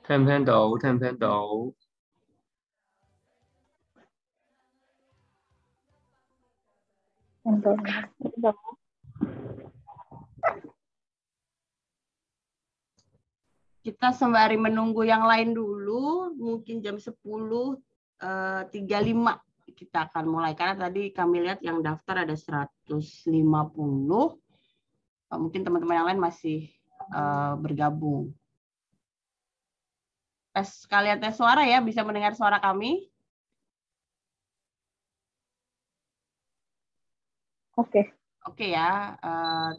Thêm đủ, thêm đủ. Kita sembari menunggu yang lain dulu, mungkin jam 10.35 kita akan mulai. Karena tadi kami lihat yang daftar ada 150. Mungkin teman-teman yang lain masih bergabung. Sekalian tes suara ya, bisa mendengar suara kami? Oke. Oke ya,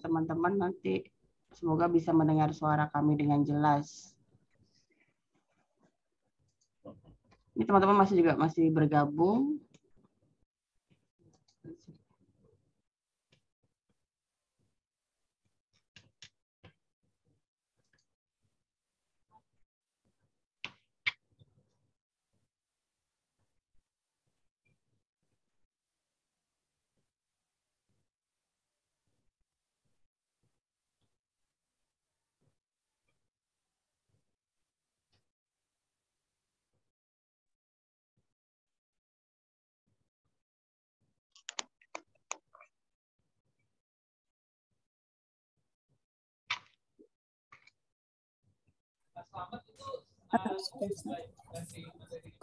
teman-teman nanti semoga bisa mendengar suara kami dengan jelas. Ini teman-teman masih bergabung.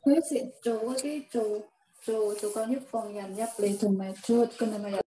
佢食做嗰啲做緊啲放人入嚟，同埋出嘅係咪有？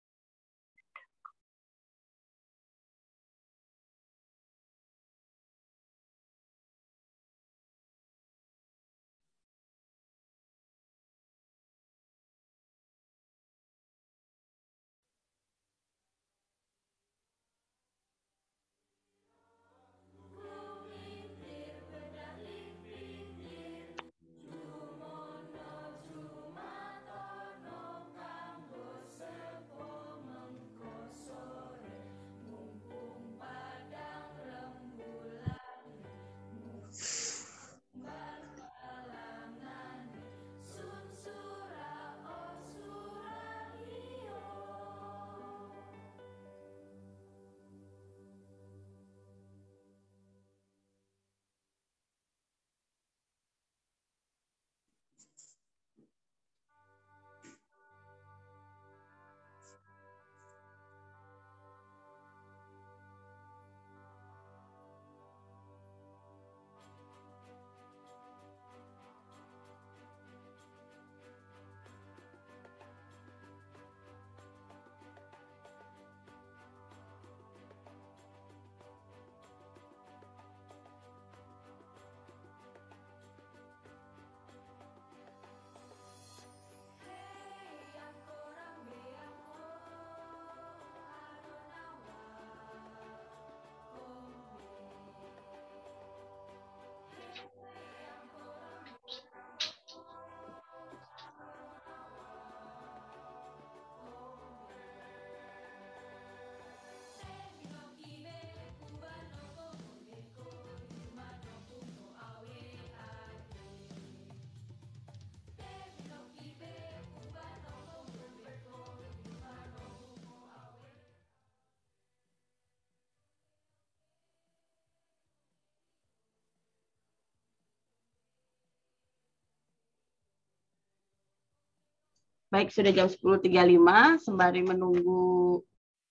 Baik, sudah jam 10.35, sembari menunggu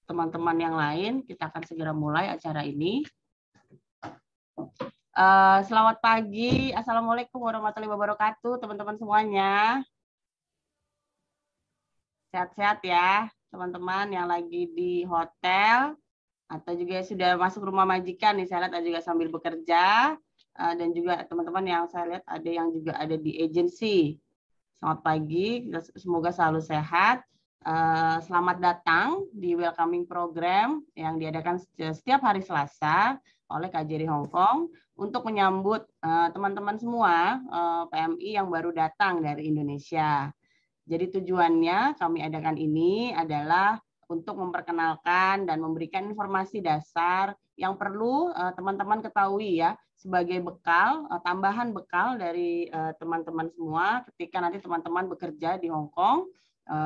teman-teman yang lain, kita akan segera mulai acara ini. Selamat pagi, Assalamualaikum warahmatullahi wabarakatuh, teman-teman semuanya. Sehat-sehat ya, teman-teman yang lagi di hotel, atau juga sudah masuk rumah majikan nih, saya lihat ada juga sambil bekerja, dan juga teman-teman yang saya lihat ada yang juga ada di agensi. Selamat pagi, semoga selalu sehat. Selamat datang di welcoming program yang diadakan setiap hari Selasa oleh KJRI Hong Kong untuk menyambut teman-teman semua PMI yang baru datang dari Indonesia. Jadi tujuannya kami adakan ini adalah untuk memperkenalkan dan memberikan informasi dasar yang perlu teman-teman ketahui ya, sebagai bekal, tambahan bekal dari teman-teman semua ketika nanti teman-teman bekerja di Hong Kong,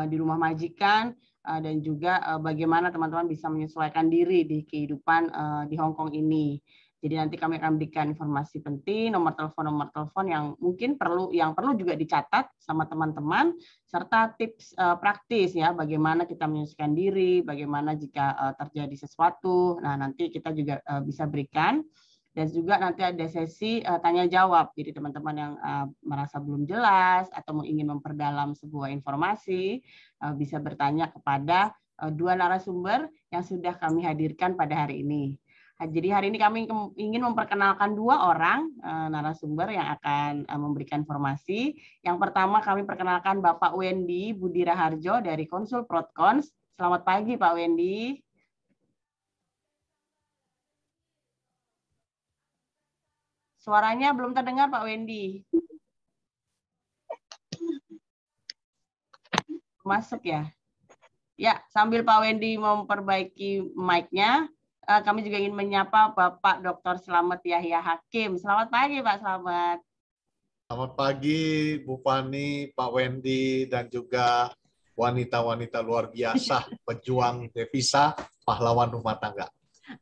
di rumah majikan, dan juga bagaimana teman-teman bisa menyesuaikan diri di kehidupan di Hong Kong ini. Jadi nanti kami akan berikan informasi penting, nomor telepon yang mungkin perlu juga dicatat sama teman-teman, serta tips praktis ya, bagaimana kita menyesuaikan diri, bagaimana jika terjadi sesuatu. Nah, nanti kita juga bisa berikan. Dan juga nanti ada sesi tanya jawab. Jadi teman-teman yang merasa belum jelas atau ingin memperdalam sebuah informasi bisa bertanya kepada dua narasumber yang sudah kami hadirkan pada hari ini. Jadi hari ini kami ingin memperkenalkan dua orang narasumber yang akan memberikan informasi. Yang pertama kami perkenalkan Bapak Wendy Budi Raharjo dari Konsul Prodcons. Selamat pagi Pak Wendy. Suaranya belum terdengar Pak Wendy. Masuk ya? Ya, sambil Pak Wendy memperbaiki mic-nya, kami juga ingin menyapa Bapak Dr. Slamet Yahya Hakim. Selamat pagi Pak Slamet. Selamat pagi Bu Fani, Pak Wendy, dan juga wanita-wanita luar biasa, pejuang devisa, pahlawan rumah tangga.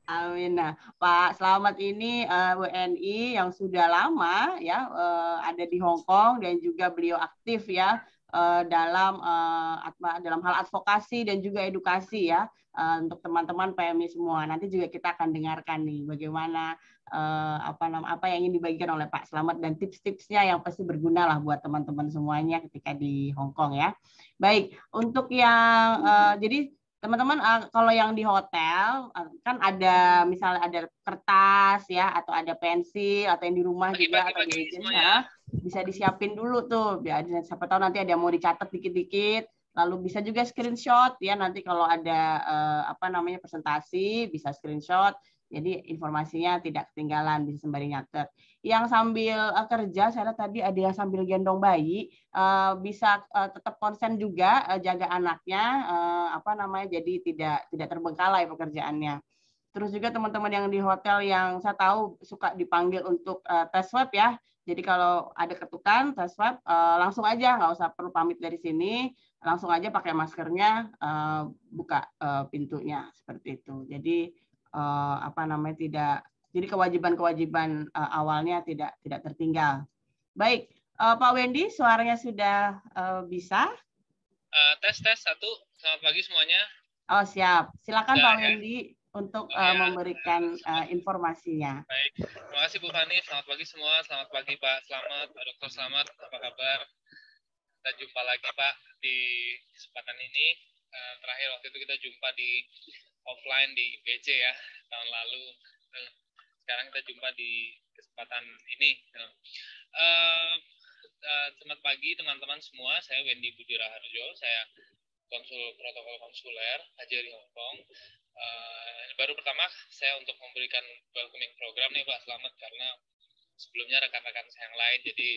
Amin. Nah, Pak Slamet ini WNI yang sudah lama ya ada di Hong Kong, dan juga beliau aktif ya dalam hal advokasi dan juga edukasi ya untuk teman-teman PMI semua. Nanti juga kita akan dengarkan nih bagaimana apa yang ingin dibagikan oleh Pak Slamet dan tips-tipsnya yang pasti berguna lah buat teman-teman semuanya ketika di Hong Kong ya. Baik, untuk yang jadi teman-teman kalau yang di hotel kan ada misalnya ada kertas ya, atau ada pensil, atau yang di rumah juga atau di agent ya, bisa disiapin dulu tuh biar siapa tahu nanti ada yang mau dicatat dikit-dikit, lalu bisa juga screenshot ya, nanti kalau ada presentasi bisa screenshot, jadi informasinya tidak ketinggalan, bisa sembari nyatet. Yang sambil kerja, saya lihat tadi ada yang sambil gendong bayi, bisa tetap konsen juga jaga anaknya, jadi tidak terbengkalai pekerjaannya. Terus juga teman-teman yang di hotel yang saya tahu suka dipanggil untuk tes swab ya. Jadi kalau ada ketukan tes swab, langsung aja, nggak usah perlu pamit dari sini, langsung aja pakai maskernya, buka pintunya seperti itu. Jadi jadi kewajiban-kewajiban awalnya tidak tertinggal. Baik, Pak Wendy, suaranya sudah bisa? Tes 1. Selamat pagi semuanya. Oh siap, silakan Pak Wendy untuk memberikan informasinya. Baik, terima kasih Bu Fani. Selamat pagi semua. Selamat pagi Pak Slamet, Pak Dr. Slamet. Apa kabar? Kita jumpa lagi Pak di kesempatan ini. Terakhir waktu itu kita jumpa di offline di BC ya tahun lalu. Sekarang kita jumpa di kesempatan ini. Selamat pagi teman-teman semua. Saya Wendy Budi Raharjo. Saya konsul protokol konsuler KJRI Hong Kong. Baru pertama saya untuk memberikan welcoming program nih Pak Slamet, karena sebelumnya rekan-rekan saya yang lain, jadi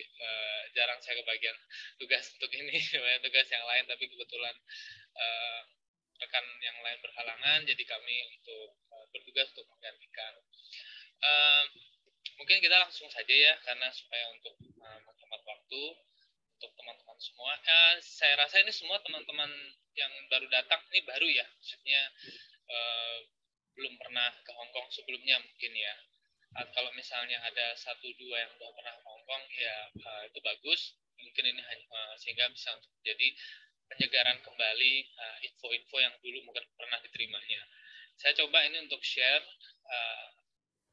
jarang saya kebagian tugas untuk ini, tugas yang lain, tapi kebetulan rekan yang lain berhalangan, jadi kami untuk bertugas untuk menggantikan. Mungkin kita langsung saja ya, karena supaya untuk menghemat waktu untuk teman-teman semua. Saya rasa ini semua teman-teman yang baru datang, ini baru ya, maksudnya belum pernah ke Hong Kong sebelumnya mungkin ya. Kalau misalnya ada 1-2 yang sudah pernah ke Hong Kong, ya itu bagus. Mungkin ini hanya sehingga bisa untuk jadi penyegaran kembali info-info yang dulu mungkin pernah diterimanya. Saya coba ini untuk share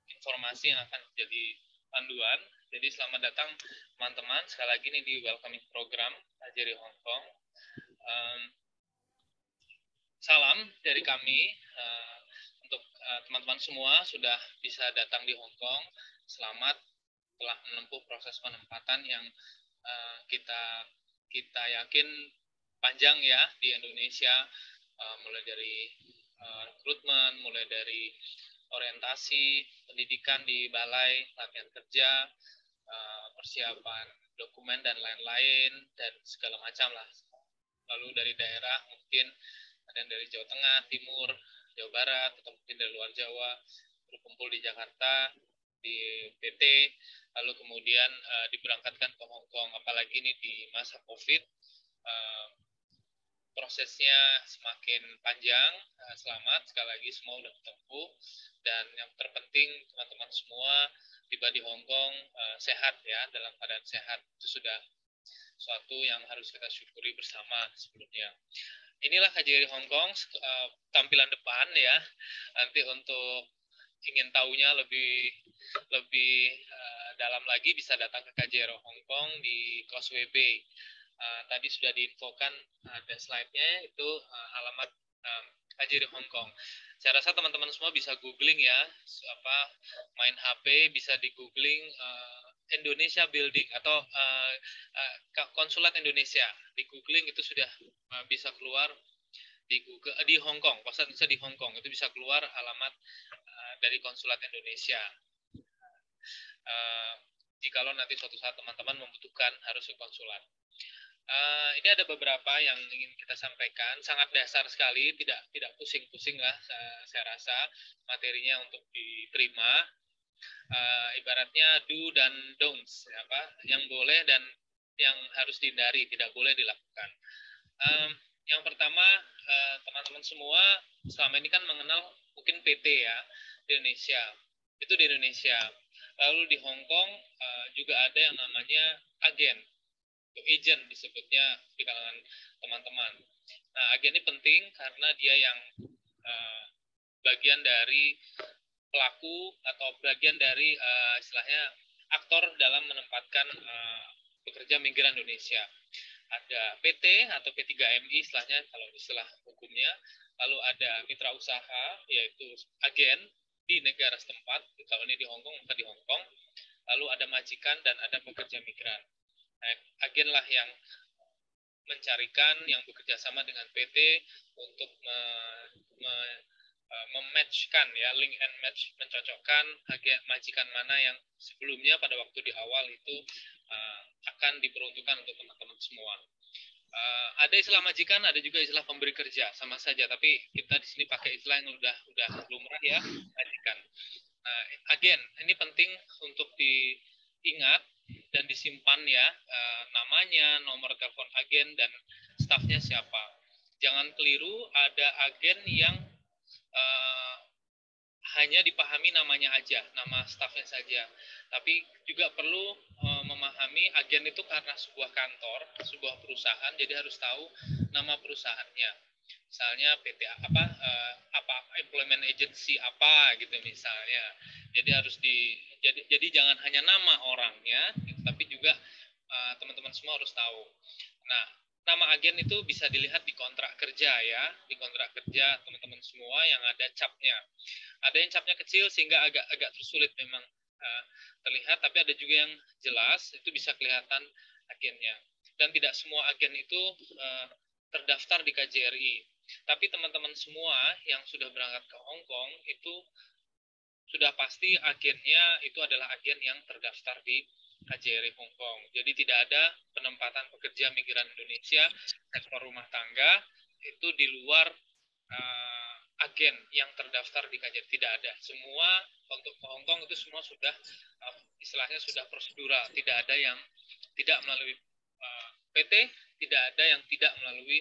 informasi yang akan jadi panduan. Jadi selamat datang teman-teman sekali lagi nih di welcoming program Ajari Hong Kong. Salam dari kami untuk teman-teman semua sudah bisa datang di Hong Kong. Selamat telah menempuh proses penempatan yang kita yakin panjang ya di Indonesia, mulai dari rekrutmen, mulai dari orientasi, pendidikan di balai, latihan kerja, persiapan dokumen dan lain-lain, dan segala macam lah. Lalu dari daerah mungkin ada yang dari Jawa Tengah, Timur, Jawa Barat, atau mungkin dari luar Jawa, berkumpul di Jakarta, di PT, lalu kemudian diberangkatkan ke Hong Kong. Apalagi ini di masa COVID, prosesnya semakin panjang. Selamat sekali lagi semua sudah bertemu, dan yang terpenting teman-teman semua tiba di Hong Kong sehat ya, dalam keadaan sehat. Itu sudah suatu yang harus kita syukuri bersama sebelumnya. Inilah KJRI Hong Kong tampilan depan ya. Nanti untuk ingin tahunya lebih dalam lagi bisa datang ke KJRI Hong Kong di Causeway Bay. Tadi sudah diinfokan ada slide-nya, itu alamat KJRI Hong Kong. Saya rasa teman-teman semua bisa googling ya, main HP bisa di googling Indonesia Building atau Konsulat Indonesia. Di googling itu sudah bisa keluar di Google di Hong Kong, Konsulat Indonesia di Hong Kong itu bisa keluar alamat dari Konsulat Indonesia. Jikalau nanti suatu saat teman-teman membutuhkan harus ke konsulat. Ini ada beberapa yang ingin kita sampaikan, sangat dasar sekali, tidak pusing-pusing lah saya rasa materinya untuk diterima. Ibaratnya do dan don'ts, yang boleh dan yang harus dihindari, tidak boleh dilakukan. Yang pertama, teman-teman semua selama ini kan mengenal mungkin PT ya di Indonesia, itu di Indonesia. Lalu di Hong Kong juga ada yang namanya agen, agent disebutnya di kalangan teman-teman. Nah, agen ini penting karena dia yang bagian dari pelaku atau bagian dari istilahnya aktor dalam menempatkan pekerja migran Indonesia. Ada PT atau P3MI istilahnya kalau istilah hukumnya. Lalu ada mitra usaha yaitu agen di negara setempat. Kalau ini di Hong Kong maka di Hong Kong. Lalu ada majikan dan ada pekerja migran. Nah, agen lah yang mencarikan, yang bekerja sama dengan PT untuk mematchkan ya, link and match, mencocokkan majikan mana yang sebelumnya pada waktu di awal itu akan diperuntukkan untuk teman-teman semua. Ada istilah majikan, ada juga istilah pemberi kerja, sama saja, tapi kita di sini pakai istilah yang udah lumrah ya, majikan. Nah, agen ini penting untuk diingat dan disimpan ya, namanya, nomor telepon agen dan stafnya siapa. Jangan keliru, ada agen yang hanya dipahami namanya aja, nama stafnya saja. Tapi juga perlu memahami agen itu karena sebuah kantor, sebuah perusahaan, jadi harus tahu nama perusahaannya. Misalnya PT apa employment agency apa gitu misalnya. Jadi harus jadi jangan hanya nama orangnya, gitu, tapi juga teman-teman semua harus tahu. Nah, nama agen itu bisa dilihat di kontrak kerja ya, di kontrak kerja teman-teman semua yang ada capnya. Ada yang capnya kecil sehingga agak tersulit memang terlihat, tapi ada juga yang jelas, itu bisa kelihatan agennya. Dan tidak semua agen itu terdaftar di KJRI. Tapi teman-teman semua yang sudah berangkat ke Hong Kong itu sudah pasti agennya itu adalah agen yang terdaftar di KJRI Hong Kong. Jadi tidak ada penempatan pekerja migran Indonesia sektor rumah tangga itu di luar agen yang terdaftar di KJRI, tidak ada. Semua untuk ke Hong Kong itu semua sudah istilahnya sudah prosedural, tidak ada yang tidak melalui PT, tidak ada yang tidak melalui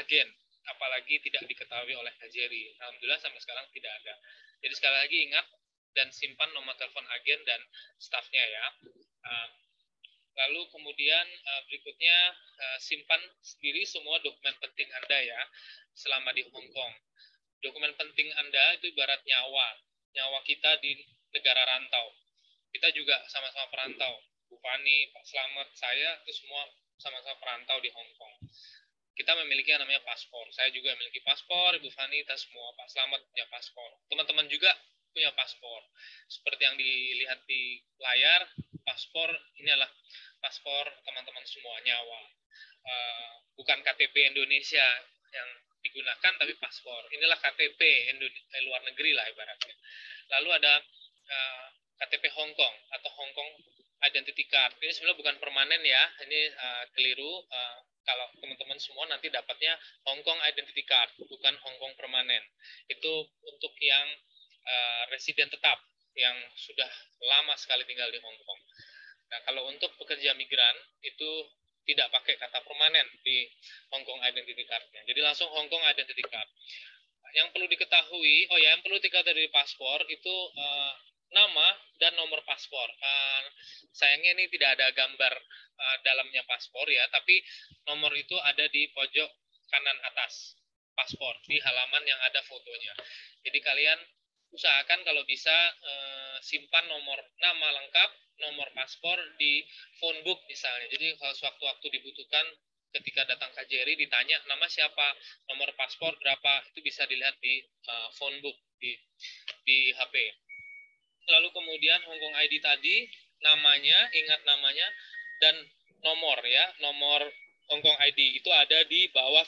agen, apalagi tidak diketahui oleh KJRI. Alhamdulillah sampai sekarang tidak ada. Jadi sekali lagi ingat dan simpan nomor telepon agen dan stafnya ya. Lalu kemudian berikutnya simpan sendiri semua dokumen penting Anda ya selama di Hong Kong. Dokumen penting Anda itu ibarat nyawa kita di negara rantau. Kita juga sama-sama perantau. Bu Fani, Pak Slamet, saya itu semua sama-sama perantau di Hong Kong. Kita memiliki yang namanya paspor. Saya juga memiliki paspor, Ibu Fani, kita semua, Pak Slamet punya paspor. Teman-teman juga punya paspor. Seperti yang dilihat di layar, paspor ini adalah paspor teman-teman semua, nyawa. Bukan KTP Indonesia yang digunakan, tapi paspor. Inilah KTP luar negeri lah ibaratnya. Lalu ada KTP Hong Kong atau Hong Kong Identity Card. Ini sebenarnya bukan permanen ya, ini keliru. Kalau teman-teman semua nanti dapatnya Hong Kong Identity Card, bukan Hong Kong permanen. Itu untuk yang residen tetap, yang sudah lama sekali tinggal di Hong Kong. Nah, kalau untuk pekerja migran, itu tidak pakai kata permanen di Hong Kong Identity Card-nya. Jadi langsung Hong Kong Identity Card. Yang perlu diketahui, yang perlu diketahui dari paspor itu nama dan nomor paspor. Sayangnya ini tidak ada gambar dalamnya paspor ya, tapi nomor itu ada di pojok kanan atas paspor, di halaman yang ada fotonya. Jadi kalian usahakan kalau bisa simpan nomor nama lengkap, nomor paspor di phone book misalnya. Jadi kalau sewaktu-waktu dibutuhkan, ketika datang KJRI ditanya nama siapa, nomor paspor berapa, itu bisa dilihat di phone book di HP. Lalu kemudian Hong Kong ID tadi, namanya, ingat namanya, dan nomor ya, nomor Hong Kong ID itu ada di bawah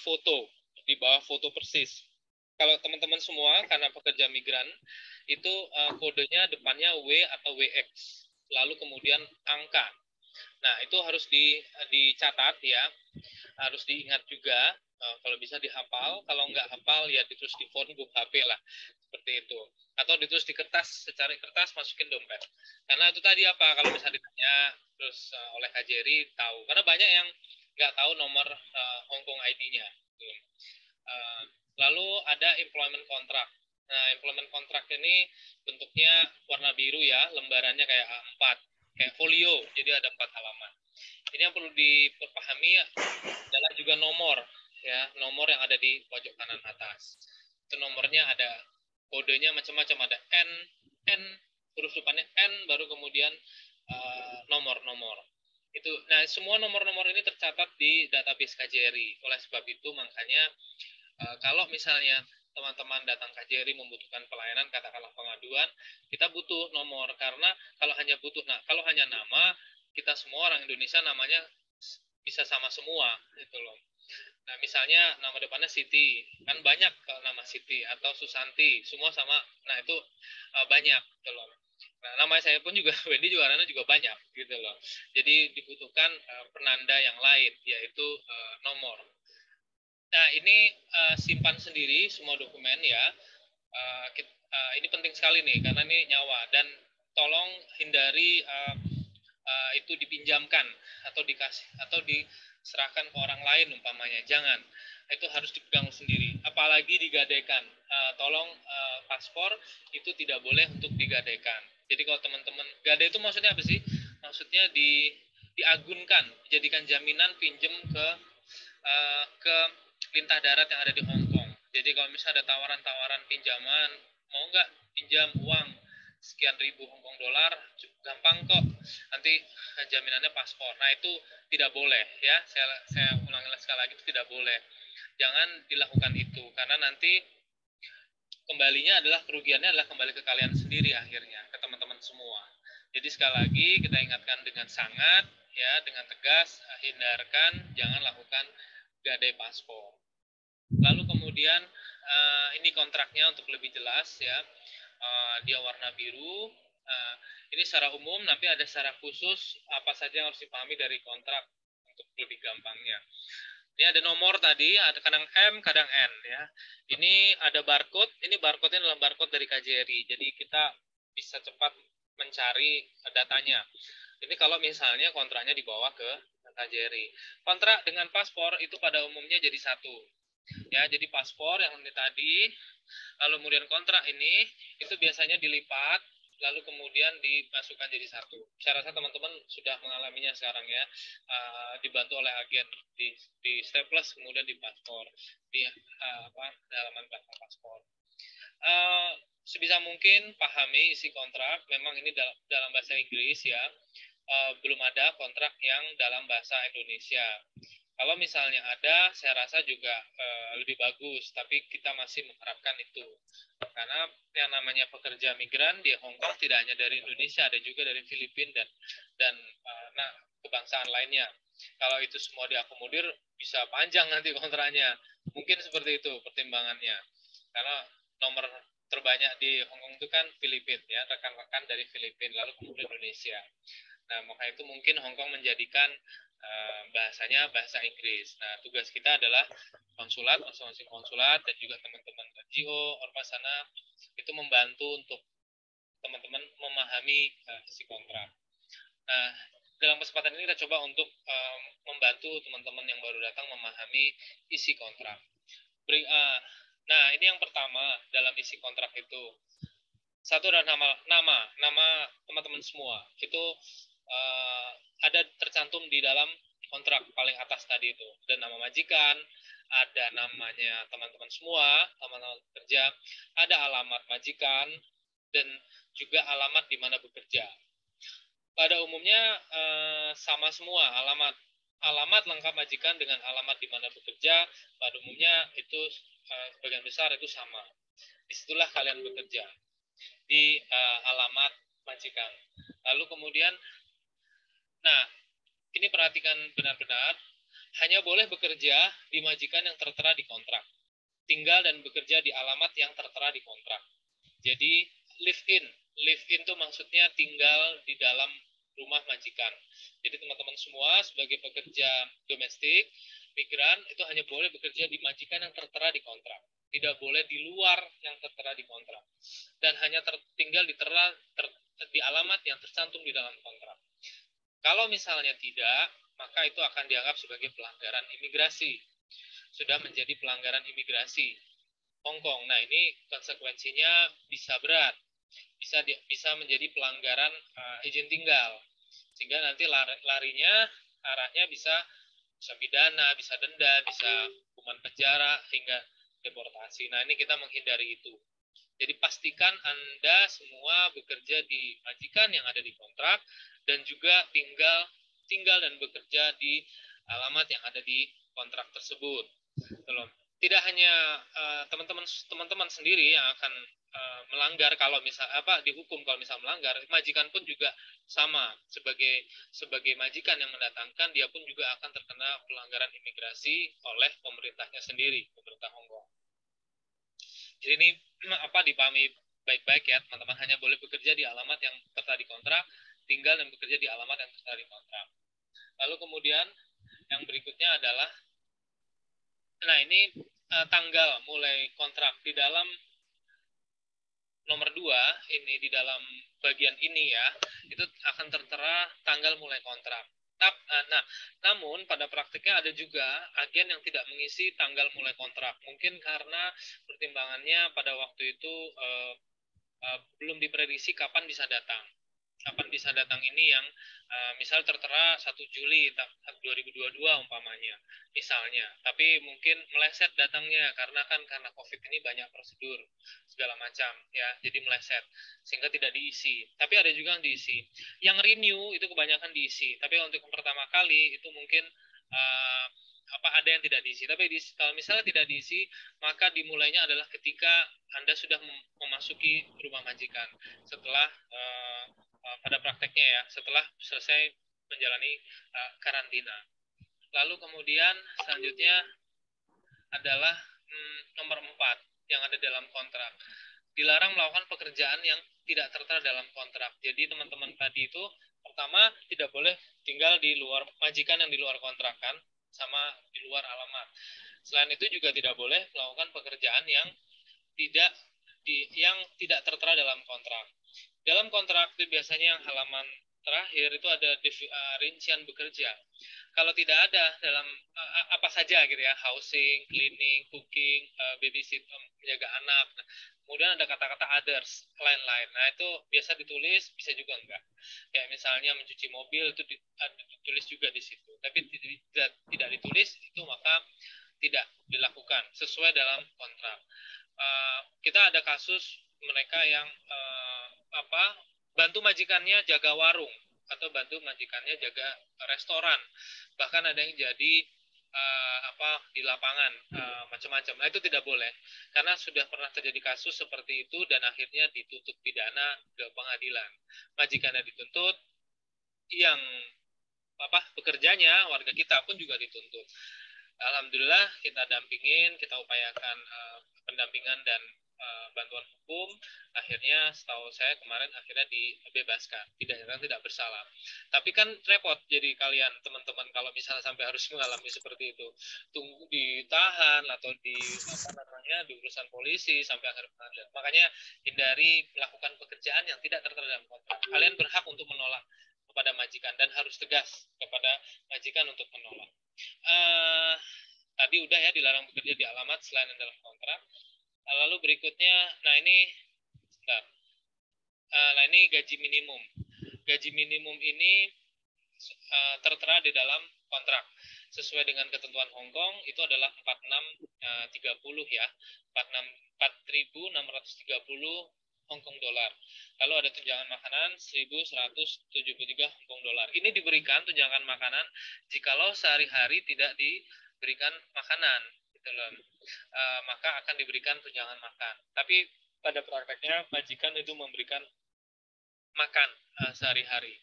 foto persis. Kalau teman-teman semua, karena pekerja migran, itu kodenya depannya W atau WX, lalu kemudian angka. Nah, itu harus dicatat ya, harus diingat juga, kalau bisa dihafal, kalau nggak hafal ya ditulis di phone book HP lah, seperti itu. Atau ditulis di kertas, secara kertas masukin dompet. Karena itu tadi apa, kalau bisa ditanya terus oleh KJRI tahu. Karena banyak yang nggak tahu nomor Hong Kong ID-nya. Lalu ada employment contract. Nah, employment contract ini bentuknya warna biru ya, lembarannya kayak A4, kayak folio, jadi ada 4 halaman. Ini yang perlu diperpahami adalah juga nomor, ya, nomor yang ada di pojok kanan atas. Itu nomornya ada kodenya macam-macam, ada N, huruf depannya N, baru kemudian nomor-nomor. Itu, nah semua nomor-nomor ini tercatat di database KJRI. Oleh sebab itu makanya kalau misalnya teman-teman datang KJRI membutuhkan pelayanan, katakanlah pengaduan, kita butuh nomor, karena kalau hanya nama, kita semua orang Indonesia namanya bisa sama semua, gitu loh. Nah, misalnya nama depannya Siti, kan banyak nama Siti, atau Susanti, semua sama, nah itu banyak, gitu loh. Nah, nama saya pun juga, Wendy juga namanya juga banyak, gitu loh. Jadi dibutuhkan penanda yang lain, yaitu nomor. Nah, ini simpan sendiri semua dokumen ya. Ini penting sekali nih, karena ini nyawa. Dan tolong hindari itu dipinjamkan atau dikasih atau diserahkan ke orang lain umpamanya. Jangan. Itu harus dipegang sendiri. Apalagi digadaikan. Tolong paspor itu tidak boleh untuk digadaikan. Jadi kalau teman-teman gadai itu maksudnya apa sih? Maksudnya diagunkan, dijadikan jaminan pinjem ke lintah darat yang ada di Hong Kong. Jadi kalau misalnya ada tawaran-tawaran pinjaman, mau nggak pinjam uang sekian ribu Hong Kong dolar, gampang kok. Nanti jaminannya paspor. Nah itu tidak boleh ya. Saya ulangi sekali lagi, itu tidak boleh. Jangan dilakukan itu karena nanti kembalinya adalah kerugiannya adalah kembali ke kalian sendiri akhirnya, ke teman-teman semua. Jadi sekali lagi kita ingatkan dengan sangat ya, dengan tegas, hindarkan, jangan lakukan gadai paspor. Lalu kemudian ini kontraknya untuk lebih jelas ya, dia warna biru. Ini secara umum, tapi ada secara khusus apa saja yang harus dipahami dari kontrak untuk lebih gampangnya. Ini ada nomor tadi, ada kadang M, kadang N ya. Ini ada barcode, ini barcode-nya adalah barcode dari KJRI. Jadi kita bisa cepat mencari datanya. Ini kalau misalnya kontraknya dibawa ke KJRI. Kontrak dengan paspor itu pada umumnya jadi satu. Ya, jadi paspor yang ini tadi, lalu kemudian kontrak ini itu biasanya dilipat lalu kemudian dimasukkan jadi satu. Saya rasa teman-teman sudah mengalaminya sekarang ya, dibantu oleh agen di staples, kemudian di paspor, di halaman belakang paspor. Sebisa mungkin pahami isi kontrak. Memang ini dalam bahasa Inggris ya, belum ada kontrak yang dalam bahasa Indonesia. Kalau misalnya ada, saya rasa juga lebih bagus, tapi kita masih mengharapkan itu. Karena yang namanya pekerja migran di Hong Kong tidak hanya dari Indonesia, ada juga dari Filipina dan kebangsaan lainnya. Kalau itu semua diakomodir, bisa panjang nanti kontraknya. Mungkin seperti itu pertimbangannya. Karena nomor terbanyak di Hong Kong itu kan Filipina, ya, rekan-rekan dari Filipina, lalu kemudian Indonesia. Nah, maka itu mungkin Hong Kong menjadikan bahasanya bahasa Inggris. Nah, tugas kita adalah konsulat, masing-masing konsulat, dan juga teman-teman NGO, ormas sana, itu membantu untuk teman-teman memahami isi kontrak. Nah, dalam kesempatan ini kita coba untuk membantu teman-teman yang baru datang memahami isi kontrak. Nah, ini yang pertama dalam isi kontrak itu. Satu adalah nama teman-teman semua. Itu ada tercantum di dalam kontrak paling atas tadi itu. Ada nama majikan, ada namanya teman-teman semua, teman-teman kerja, ada alamat majikan, dan juga alamat di mana bekerja. Pada umumnya sama semua, alamat lengkap majikan dengan alamat di mana bekerja, pada umumnya itu sebagian besar itu sama. Disitulah kalian bekerja, di alamat majikan. Lalu kemudian, nah, ini perhatikan benar-benar, hanya boleh bekerja di majikan yang tertera di kontrak. Tinggal dan bekerja di alamat yang tertera di kontrak. Jadi, live-in itu maksudnya tinggal di dalam rumah majikan. Jadi teman-teman semua sebagai pekerja domestik, migran, itu hanya boleh bekerja di majikan yang tertera di kontrak. Tidak boleh di luar yang tertera di kontrak. Dan hanya tinggal di alamat yang tercantum di dalam kontrak. Kalau misalnya tidak, maka itu akan dianggap sebagai pelanggaran imigrasi. Sudah menjadi pelanggaran imigrasi Hong Kong. Nah, ini konsekuensinya bisa berat. Bisa menjadi pelanggaran izin tinggal. Sehingga nanti larinya, arahnya bisa pidana, bisa denda, bisa hukuman penjara, hingga deportasi. Nah, ini kita menghindari itu. Jadi pastikan Anda semua bekerja di majikan yang ada di kontrak dan juga tinggal dan bekerja di alamat yang ada di kontrak tersebut. Tidak hanya teman-teman sendiri yang akan melanggar kalau dihukum kalau misal melanggar, majikan pun juga sama sebagai majikan yang mendatangkan, dia pun juga akan terkena pelanggaran imigrasi oleh pemerintahnya sendiri, pemerintah Hong Kong. Jadi ini dipahami baik-baik ya teman-teman, hanya boleh bekerja di alamat yang tertera di kontrak, tinggal dan bekerja di alamat yang tertera di kontrak. Lalu kemudian yang berikutnya adalah, nah ini tanggal mulai kontrak di dalam nomor 2 ini, di dalam bagian ini ya, itu akan tertera tanggal mulai kontrak. Nah, namun pada praktiknya ada juga agen yang tidak mengisi tanggal mulai kontrak. Mungkin karena pertimbangannya pada waktu itu belum diprediksi kapan bisa datang. Kapan bisa datang ini yang misal tertera 1 Juli 2022 umpamanya, misalnya. Tapi mungkin meleset datangnya karena COVID ini banyak prosedur segala macam ya, jadi meleset sehingga tidak diisi. Tapi ada juga yang diisi. Yang renew itu kebanyakan diisi. Tapi untuk yang pertama kali itu mungkin ada yang tidak diisi. Tapi kalau misalnya tidak diisi, maka dimulainya adalah ketika Anda sudah memasuki rumah majikan setelah pada prakteknya ya, setelah selesai menjalani karantina. Lalu kemudian selanjutnya adalah nomor 4 yang ada dalam kontrak. Dilarang melakukan pekerjaan yang tidak tertera dalam kontrak. Jadi teman-teman tadi itu pertama tidak boleh tinggal di luar majikan yang di luar kontrak kan, sama di luar alamat. Selain itu juga tidak boleh melakukan pekerjaan yang tidak tertera dalam kontrak. Dalam kontrak itu biasanya yang halaman terakhir itu ada rincian bekerja. Kalau tidak ada dalam apa saja gitu ya, housing, cleaning, cooking, babysit, menjaga anak. Nah, kemudian ada kata-kata others, lain-lain. Nah, itu biasa ditulis, bisa juga enggak. Kayak misalnya mencuci mobil itu ditulis juga di situ. Tapi tidak ditulis itu maka tidak dilakukan sesuai dalam kontrak. Kita ada kasus mereka yang bantu majikannya jaga warung atau bantu majikannya jaga restoran, bahkan ada yang jadi di lapangan macam-macam. Nah, itu tidak boleh karena sudah pernah terjadi kasus seperti itu dan akhirnya dituntut pidana ke pengadilan. Majikannya dituntut, yang pekerjanya warga kita pun juga dituntut. Alhamdulillah kita dampingin, kita upayakan pendampingan dan bantuan hukum. Akhirnya setahu saya kemarin akhirnya dibebaskan, tidak bersalah. Tapi kan repot jadi kalian teman-teman kalau misalnya sampai harus mengalami seperti itu, tunggu ditahan atau di urusan polisi sampai akhir pengadilan. Makanya hindari melakukan pekerjaan yang tidak tertera dalam kontrak. Kalian berhak untuk menolak kepada majikan dan harus tegas kepada majikan untuk menolak. Tadi udah ya, dilarang bekerja di alamat selain dalam kontrak. Lalu berikutnya, ini gaji minimum. Gaji minimum ini tertera di dalam kontrak. Sesuai dengan ketentuan Hong Kong itu adalah 4630 ya. 4.630 Hong Kong dolar. Lalu ada tunjangan makanan 1.173 Hong Kong dolar. Ini diberikan tunjangan makanan jikalau sehari-hari tidak diberikan makanan, gitu loh. Maka akan diberikan tunjangan makan. Tapi pada prakteknya majikan itu memberikan makan sehari-hari.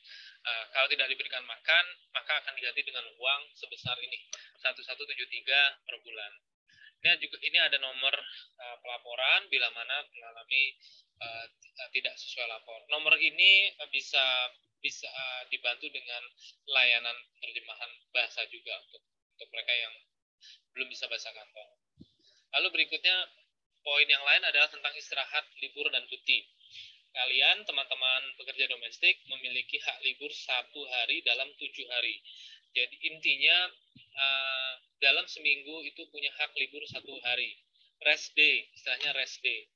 Kalau tidak diberikan makan, maka akan diganti dengan uang sebesar ini 1.173 per bulan. Ini ada nomor pelaporan bila mana mengalami tidak sesuai lapor. Nomor ini bisa dibantu dengan layanan terjemahan bahasa juga untuk mereka yang belum bisa bahasa kantor. Lalu berikutnya poin yang lain adalah tentang istirahat, libur, dan cuti. Kalian, teman-teman pekerja domestik, memiliki hak libur 1 hari dalam 7 hari. Jadi intinya dalam seminggu itu punya hak libur 1 hari. Rest day, istilahnya rest day.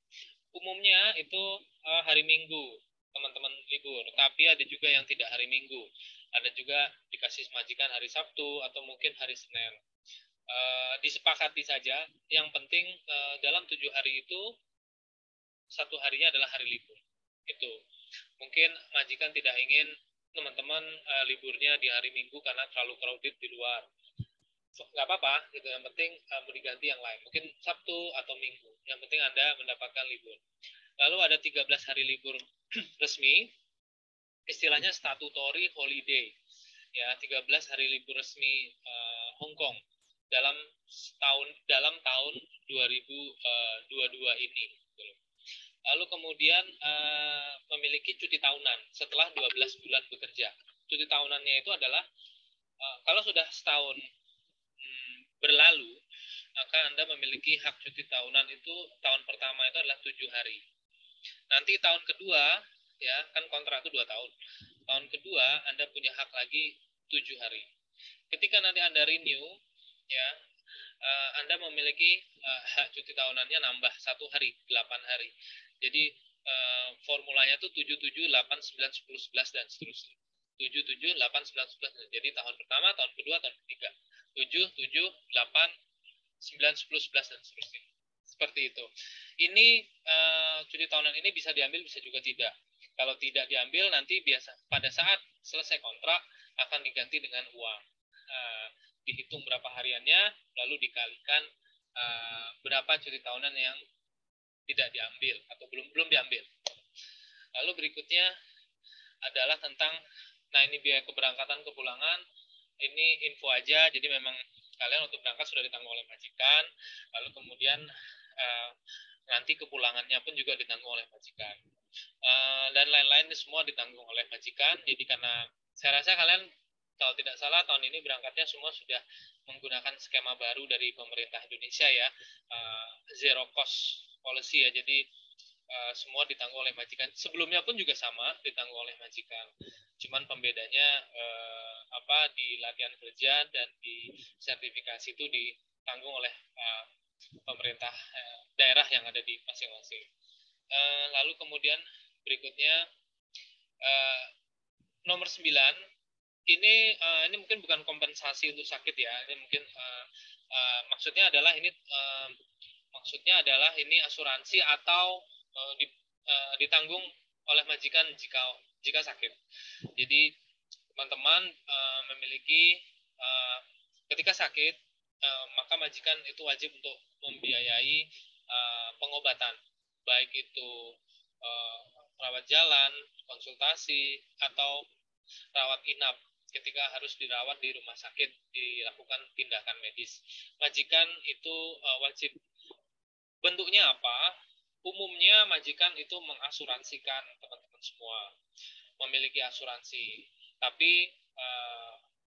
Umumnya itu hari Minggu teman-teman libur, tapi ada juga yang tidak hari Minggu. Ada juga dikasih majikan hari Sabtu atau mungkin hari Senin. Disepakati saja. Yang penting dalam 7 hari itu 1 harinya adalah hari libur. Itu mungkin majikan tidak ingin teman-teman liburnya di hari Minggu karena terlalu crowded di luar. Nggak apa-apa, gitu. Yang penting mau diganti yang lain. Mungkin Sabtu atau Minggu. Yang penting Anda mendapatkan libur. Lalu ada 13 hari libur resmi, istilahnya statutory holiday. Ya, 13 hari libur resmi Hong Kong dalam tahun 2022 ini. Lalu kemudian memiliki cuti tahunan setelah 12 bulan bekerja. Cuti tahunannya itu adalah kalau sudah setahun berlalu, maka Anda memiliki hak cuti tahunan itu tahun pertama itu adalah 7 hari. Nanti tahun kedua, ya kan kontrak itu 2 tahun. Tahun kedua Anda punya hak lagi 7 hari. Ketika nanti Anda renew, ya Anda memiliki hak cuti tahunannya nambah 1 hari, 8 hari. Jadi formulanya itu 7, 7, 8, 9, 10, 11 dan seterusnya. 7, 7, 8, 9, 11. Jadi tahun pertama, tahun kedua, tahun ketiga. 7, 7, 8, 9, 10, 11 dan seterusnya. Seperti itu. Ini cuti tahunan ini bisa diambil, bisa juga tidak. Kalau tidak diambil nanti pada saat selesai kontrak akan diganti dengan uang. Dihitung berapa hariannya, lalu dikalikan berapa cuti tahunan yang tidak diambil atau belum diambil. Lalu berikutnya adalah tentang, ini biaya keberangkatan kepulangan. Ini info aja, jadi memang kalian untuk berangkat sudah ditanggung oleh majikan. Lalu kemudian nanti kepulangannya pun juga ditanggung oleh majikan. Dan lain-lain semua ditanggung oleh majikan. Jadi karena saya rasa kalian kalau tidak salah tahun ini berangkatnya semua sudah menggunakan skema baru dari pemerintah Indonesia ya, zero cost policy ya. Jadi semua ditanggung oleh majikan. Sebelumnya pun juga sama ditanggung oleh majikan. Cuman pembedanya di latihan kerja dan di sertifikasi itu ditanggung oleh pemerintah daerah yang ada di masing-masing. Lalu kemudian berikutnya nomor 9 ini mungkin bukan kompensasi untuk sakit ya. Ini mungkin maksudnya adalah ini asuransi atau ditanggung oleh majikan jika sakit. Jadi teman-teman memiliki ketika sakit maka majikan itu wajib untuk membiayai pengobatan, baik itu rawat jalan, konsultasi, atau rawat inap ketika harus dirawat di rumah sakit, dilakukan tindakan medis. Majikan itu wajib. Bentuknya apa? Umumnya majikan itu mengasuransikan teman-teman semua, memiliki asuransi. Tapi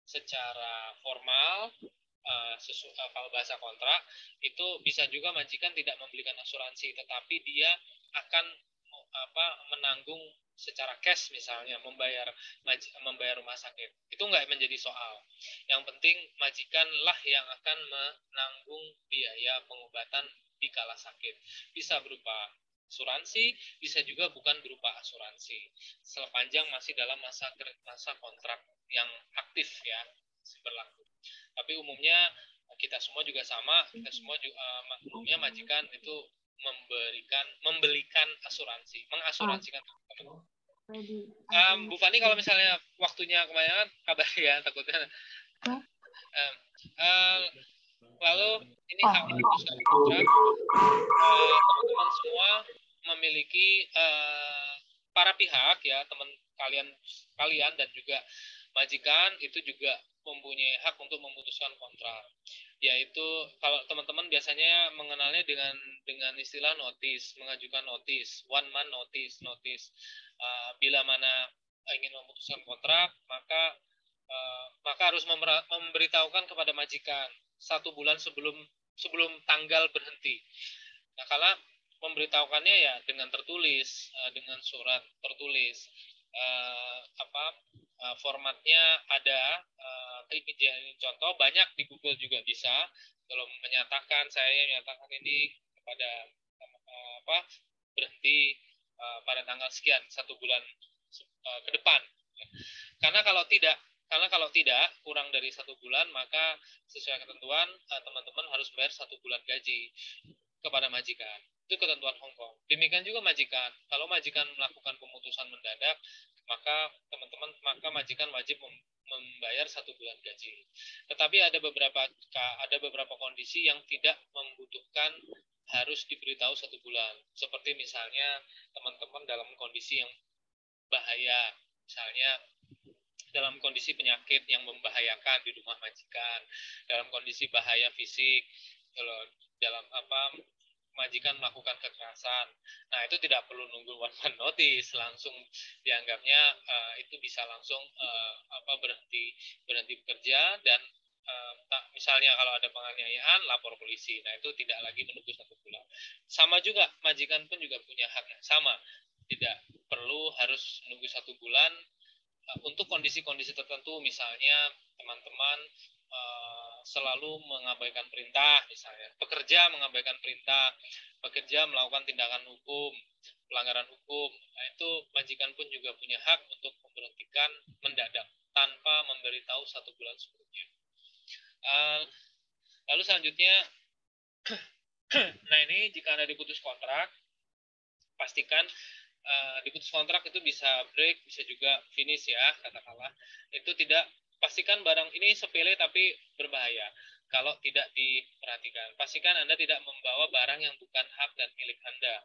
secara formal, kalau bahasa kontrak, itu bisa juga majikan tidak membelikan asuransi, tetapi dia akan menanggung secara cash, misalnya membayar rumah sakit. Itu nggak menjadi soal. Yang penting majikanlah yang akan menanggung biaya pengobatan di kala sakit. Bisa berupa asuransi, bisa juga bukan berupa asuransi. Sepanjang masih dalam masa kontrak yang aktif ya, berlaku. Tapi umumnya kita semua juga sama, kita semua juga umumnya majikan itu membelikan asuransi, mengasuransikan teman-teman. Bu Fani, kalau misalnya waktunya kebanyakan kabar ya, takutnya. Lalu ini hak memutuskan kontrak. Teman-teman semua memiliki para pihak ya, teman kalian dan juga majikan itu juga mempunyai hak untuk memutuskan kontrak. Yaitu kalau teman-teman biasanya mengenalnya dengan istilah notis, mengajukan notis, one man notice. Bila mana ingin memutuskan kontrak, maka harus memberitahukan kepada majikan 1 bulan sebelum tanggal berhenti. Nah, kalau memberitahukannya ya dengan tertulis, dengan surat tertulis. Formatnya ada, ini contoh, banyak di Google juga bisa. Kalau saya menyatakan ini kepada berhenti pada tanggal sekian, 1 bulan ke depan. Karena kalau tidak kurang dari 1 bulan, maka sesuai ketentuan teman-teman harus bayar 1 bulan gaji kepada majikan. Itu ketentuan Hong Kong. Demikian juga majikan. Kalau majikan melakukan pemutusan mendadak, maka majikan wajib membayar 1 bulan gaji. Tetapi ada beberapa kondisi yang tidak membutuhkan harus diberitahu 1 bulan. Seperti misalnya teman-teman dalam kondisi yang bahaya, misalnya dalam kondisi penyakit yang membahayakan di rumah majikan, dalam kondisi bahaya fisik, dalam majikan melakukan kekerasan. Nah, itu tidak perlu nunggu one man notice, langsung dianggapnya itu bisa langsung berhenti bekerja dan misalnya kalau ada penganiayaan lapor polisi. Nah, itu tidak lagi menunggu 1 bulan. Sama juga majikan pun juga punya hak yang sama. Tidak perlu harus menunggu 1 bulan untuk kondisi-kondisi tertentu, misalnya teman-teman selalu mengabaikan perintah, misalnya pekerja mengabaikan perintah, pekerja melakukan tindakan hukum, pelanggaran hukum. Nah, itu majikan pun juga punya hak untuk memberhentikan mendadak tanpa memberitahu 1 bulan sebelumnya. Lalu selanjutnya, nah ini jika Anda diputus kontrak, pastikan diputus kontrak itu bisa break, bisa juga finish ya, katakanlah. Itu tidak, pastikan barang ini sepele tapi berbahaya. Kalau tidak diperhatikan, pastikan Anda tidak membawa barang yang bukan hak dan milik Anda.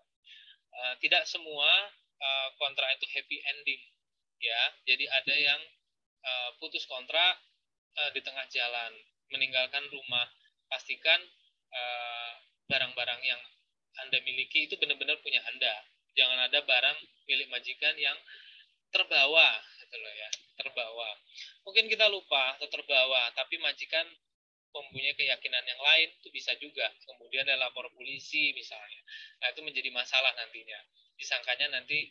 Tidak semua kontrak itu happy ending, ya. Jadi ada yang putus kontrak di tengah jalan, meninggalkan rumah. Pastikan barang-barang yang Anda miliki itu benar-benar punya Anda. Jangan ada barang milik majikan yang terbawa, gitu loh ya, terbawa. Mungkin kita lupa atau terbawa, tapi majikan mempunyai keyakinan yang lain, itu bisa juga. Kemudian ada lapor polisi misalnya. Nah, itu menjadi masalah nantinya. Disangkanya nanti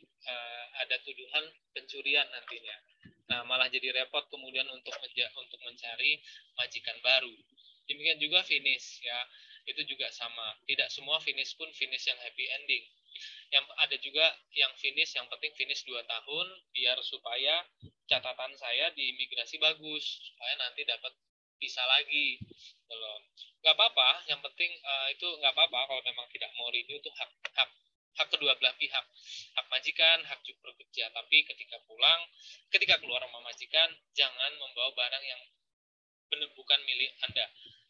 ada tuduhan pencurian nantinya. Nah, malah jadi repot kemudian untuk mencari majikan baru. Demikian juga finish ya, itu juga sama. Tidak semua finish pun finish yang happy ending. Yang ada juga yang finish, yang penting finish 2 tahun biar supaya catatan saya di imigrasi bagus, supaya nanti dapat visa lagi. Belum. Nggak apa-apa, yang penting itu nggak apa-apa kalau memang tidak mau renew, itu hak kedua belah pihak, hak majikan, hak juru kerja. Tapi ketika keluar rumah majikan, jangan membawa barang yang benar bukan milik Anda.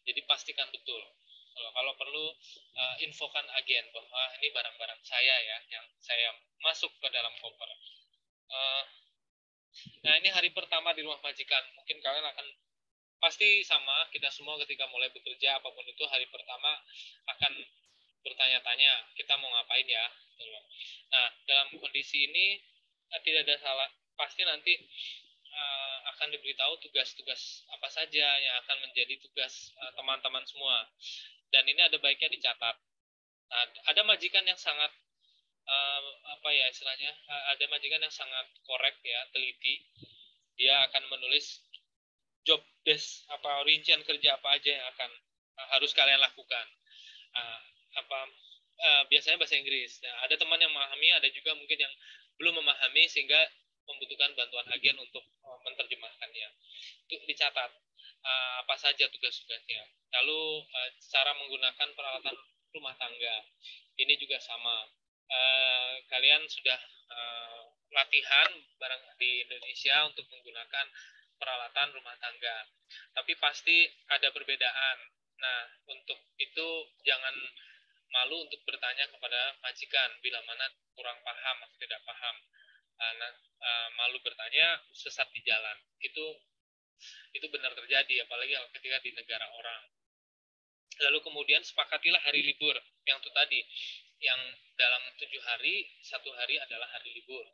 Jadi pastikan betul. Kalau perlu infokan agen bahwa ini barang-barang saya ya, yang saya masuk ke dalam koper. Nah, ini hari pertama di rumah majikan. Mungkin kalian akan pasti sama, kita semua ketika mulai bekerja apapun itu, hari pertama akan bertanya-tanya kita mau ngapain ya. Nah, dalam kondisi ini tidak ada salah, pasti nanti akan diberitahu tugas-tugas apa saja yang akan menjadi tugas teman-teman semua, dan ini ada baiknya dicatat. Nah, ada majikan yang sangat apa ya istilahnya, ada majikan yang sangat korek ya, teliti. Dia akan menulis job desk, apa rincian kerja apa aja yang akan harus kalian lakukan. Biasanya bahasa Inggris. Nah, ada teman yang memahami, ada juga mungkin yang belum memahami sehingga membutuhkan bantuan agen untuk menerjemahkannya. Itu dicatat apa saja tugas-tugasnya. Lalu cara menggunakan peralatan rumah tangga. Ini juga sama. Kalian sudah latihan barang di Indonesia untuk menggunakan peralatan rumah tangga. Tapi pasti ada perbedaan. Nah, untuk itu jangan malu untuk bertanya kepada majikan bila mana kurang paham atau tidak paham. Malu bertanya, sesat di jalan. Itu benar terjadi, apalagi ketika di negara orang. Lalu kemudian sepakatilah hari libur yang itu tadi, yang dalam 7 hari 1 hari adalah hari libur.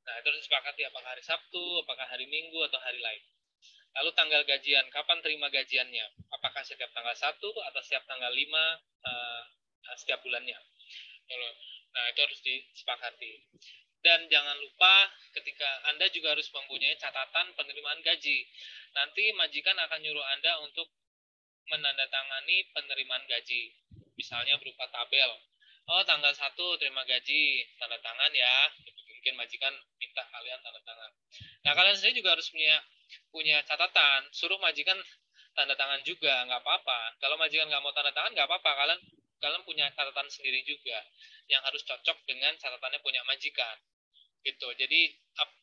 Nah, itu harus disepakati apakah hari Sabtu, apakah hari Minggu, atau hari lain. Lalu tanggal gajian, kapan terima gajiannya? Apakah setiap tanggal 1 atau setiap tanggal 5 setiap bulannya? Nah, itu harus disepakati. Dan jangan lupa ketika Anda juga harus mempunyai catatan penerimaan gaji. Nanti majikan akan nyuruh Anda untuk menandatangani penerimaan gaji. Misalnya berupa tabel. Oh, tanggal 1 terima gaji, tanda tangan ya. Mungkin majikan minta kalian tanda tangan. Nah, kalian sendiri juga harus punya catatan. Suruh majikan tanda tangan juga, nggak apa-apa. Kalau majikan nggak mau tanda tangan, nggak apa-apa. Kalian punya catatan sendiri juga yang harus cocok dengan catatannya punya majikan. Gitu. Jadi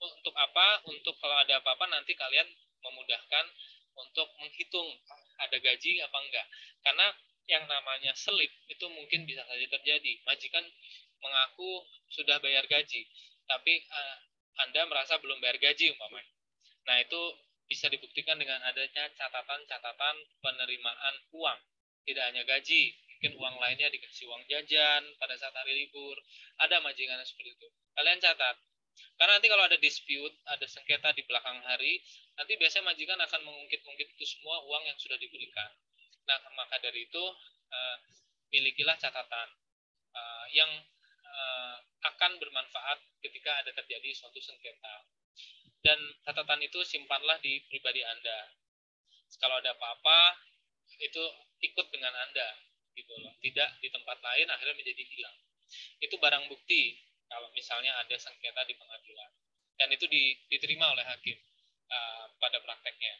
untuk apa? Untuk kalau ada apa-apa nanti kalian memudahkan untuk menghitung ada gaji apa enggak. Karena yang namanya selip itu mungkin bisa saja terjadi. Majikan mengaku sudah bayar gaji, tapi Anda merasa belum bayar gaji umpamanya. Nah, itu bisa dibuktikan dengan adanya catatan-catatan penerimaan uang. Tidak hanya gaji, mungkin uang lainnya dikasih uang jajan pada saat hari libur. Ada majikan seperti itu. Kalian catat. Karena nanti kalau ada dispute, ada sengketa di belakang hari, nanti biasanya majikan akan mengungkit-ungkit itu semua uang yang sudah diberikan. Nah, maka dari itu, milikilah catatan yang akan bermanfaat ketika ada terjadi suatu sengketa. Dan catatan itu simpanlah di pribadi Anda. Kalau ada apa-apa, itu ikut dengan Anda. Gitu loh. Tidak di tempat lain, akhirnya menjadi hilang. Itu barang bukti kalau misalnya ada sengketa di pengadilan. Dan itu diterima oleh hakim pada prakteknya.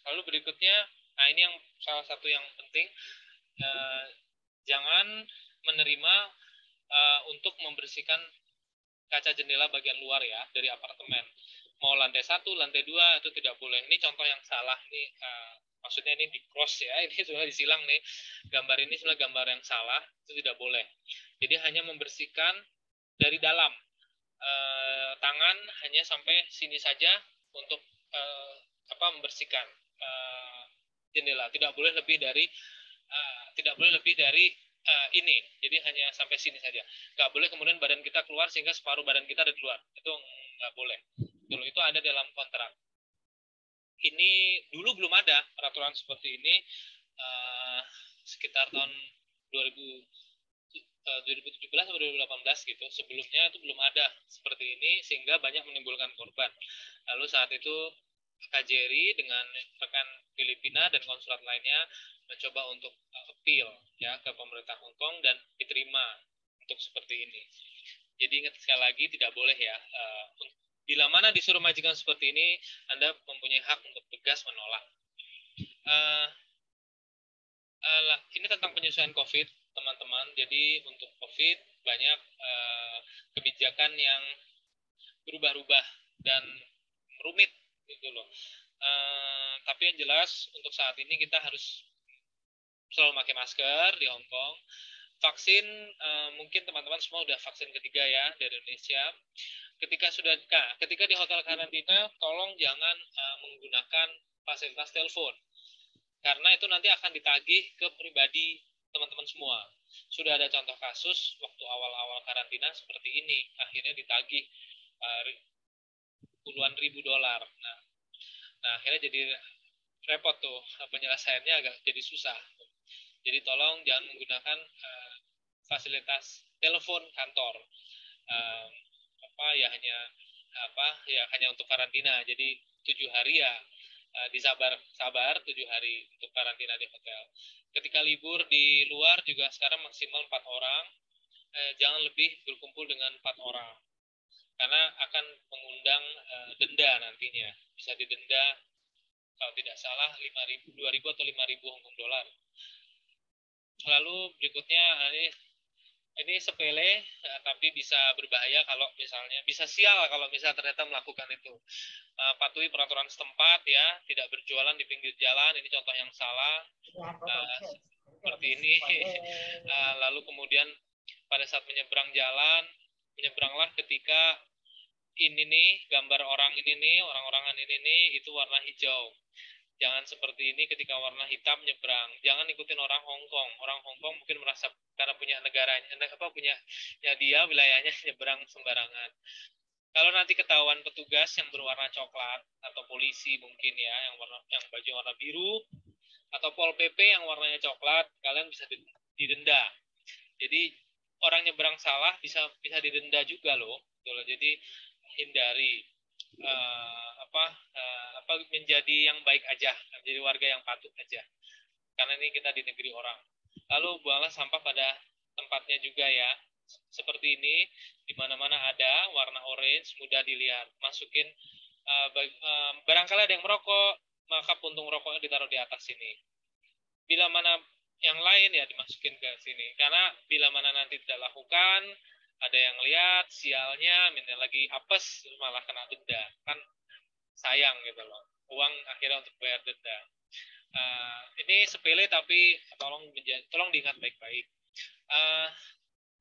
Lalu berikutnya, nah ini yang salah satu yang penting, jangan menerima untuk membersihkan kaca jendela bagian luar ya dari apartemen. Mau lantai 1, lantai 2 itu tidak boleh. Ini contoh yang salah nih. Maksudnya ini di cross ya, ini sudah disilang nih. Gambar ini sudah gambar yang salah, itu tidak boleh. Jadi hanya membersihkan dari dalam. Tangan hanya sampai sini saja untuk membersihkan jendela. Tidak boleh lebih dari ini. Jadi hanya sampai sini saja. Nggak boleh kemudian badan kita keluar sehingga separuh badan kita ada di luar. Itu nggak boleh. Itu ada dalam kontrak. Ini dulu belum ada peraturan seperti ini, sekitar tahun 2017 atau 2018 gitu. Sebelumnya itu belum ada seperti ini sehingga banyak menimbulkan korban. Lalu saat itu KJRI dengan rekan Filipina dan konsulat lainnya mencoba untuk appeal ya ke pemerintah Hong Kong dan diterima untuk seperti ini. Jadi ingat sekali lagi tidak boleh ya bila mana disuruh majikan seperti ini Anda mempunyai hak untuk tegas menolak. Ini tentang penyesuaian COVID, teman-teman. Jadi untuk COVID banyak kebijakan yang berubah-ubah dan rumit gitu loh. Tapi yang jelas untuk saat ini kita harus selalu pakai masker di Hong Kong. Vaksin mungkin teman-teman semua udah vaksin ketiga ya dari Indonesia. Ketika di hotel karantina, tolong jangan menggunakan fasilitas telepon. Karena itu nanti akan ditagih ke pribadi teman-teman semua. Sudah ada contoh kasus waktu awal-awal karantina seperti ini, akhirnya ditagih puluhan ribu dolar. Nah, akhirnya jadi repot tuh, penyelesaiannya agak jadi susah. Jadi tolong jangan menggunakan fasilitas telepon kantor. Hanya untuk karantina. Jadi 7 hari ya sabar 7 hari untuk karantina di hotel. Ketika libur di luar juga sekarang maksimal 4 orang. Jangan lebih berkumpul dengan 4 orang. Karena akan mengundang denda nantinya. Bisa didenda kalau tidak salah 2.000 atau 5.000 Hong Kong dolar. Lalu berikutnya ini sepele tapi bisa berbahaya kalau misalnya bisa sial kalau misalnya ternyata melakukan itu. Patuhi peraturan setempat ya, tidak berjualan di pinggir jalan, ini contoh yang salah. Seperti ini. Lalu kemudian pada saat menyeberang jalan, menyeberanglah ketika ini nih gambar orang orang-orangan ini nih itu warna hijau. Jangan seperti ini ketika warna hitam nyebrang. Jangan ikutin orang Hong Kong. Orang Hong Kong mungkin merasa karena punya negaranya, punya dia wilayahnya nyebrang sembarangan. Kalau nanti ketahuan petugas yang berwarna coklat atau polisi mungkin ya yang baju warna biru atau Pol PP yang warnanya coklat, kalian bisa didenda. Jadi orang nyebrang salah bisa didenda juga loh. Jadi hindari menjadi yang baik aja, menjadi warga yang patuh aja. Karena ini kita di negeri orang. Lalu buanglah sampah pada tempatnya juga ya. Seperti ini, di mana-mana ada warna orange, mudah dilihat. Masukin, barangkali ada yang merokok, maka puntung rokoknya ditaruh di atas sini. Bila mana yang lain ya dimasukin ke sini. Karena bila mana nanti tidak lakukan, ada yang lihat, sialnya, lagi apes, malah kena denda. Kan sayang gitu loh. Uang akhirnya untuk bayar denda. Ini sepele tapi tolong diingat baik-baik.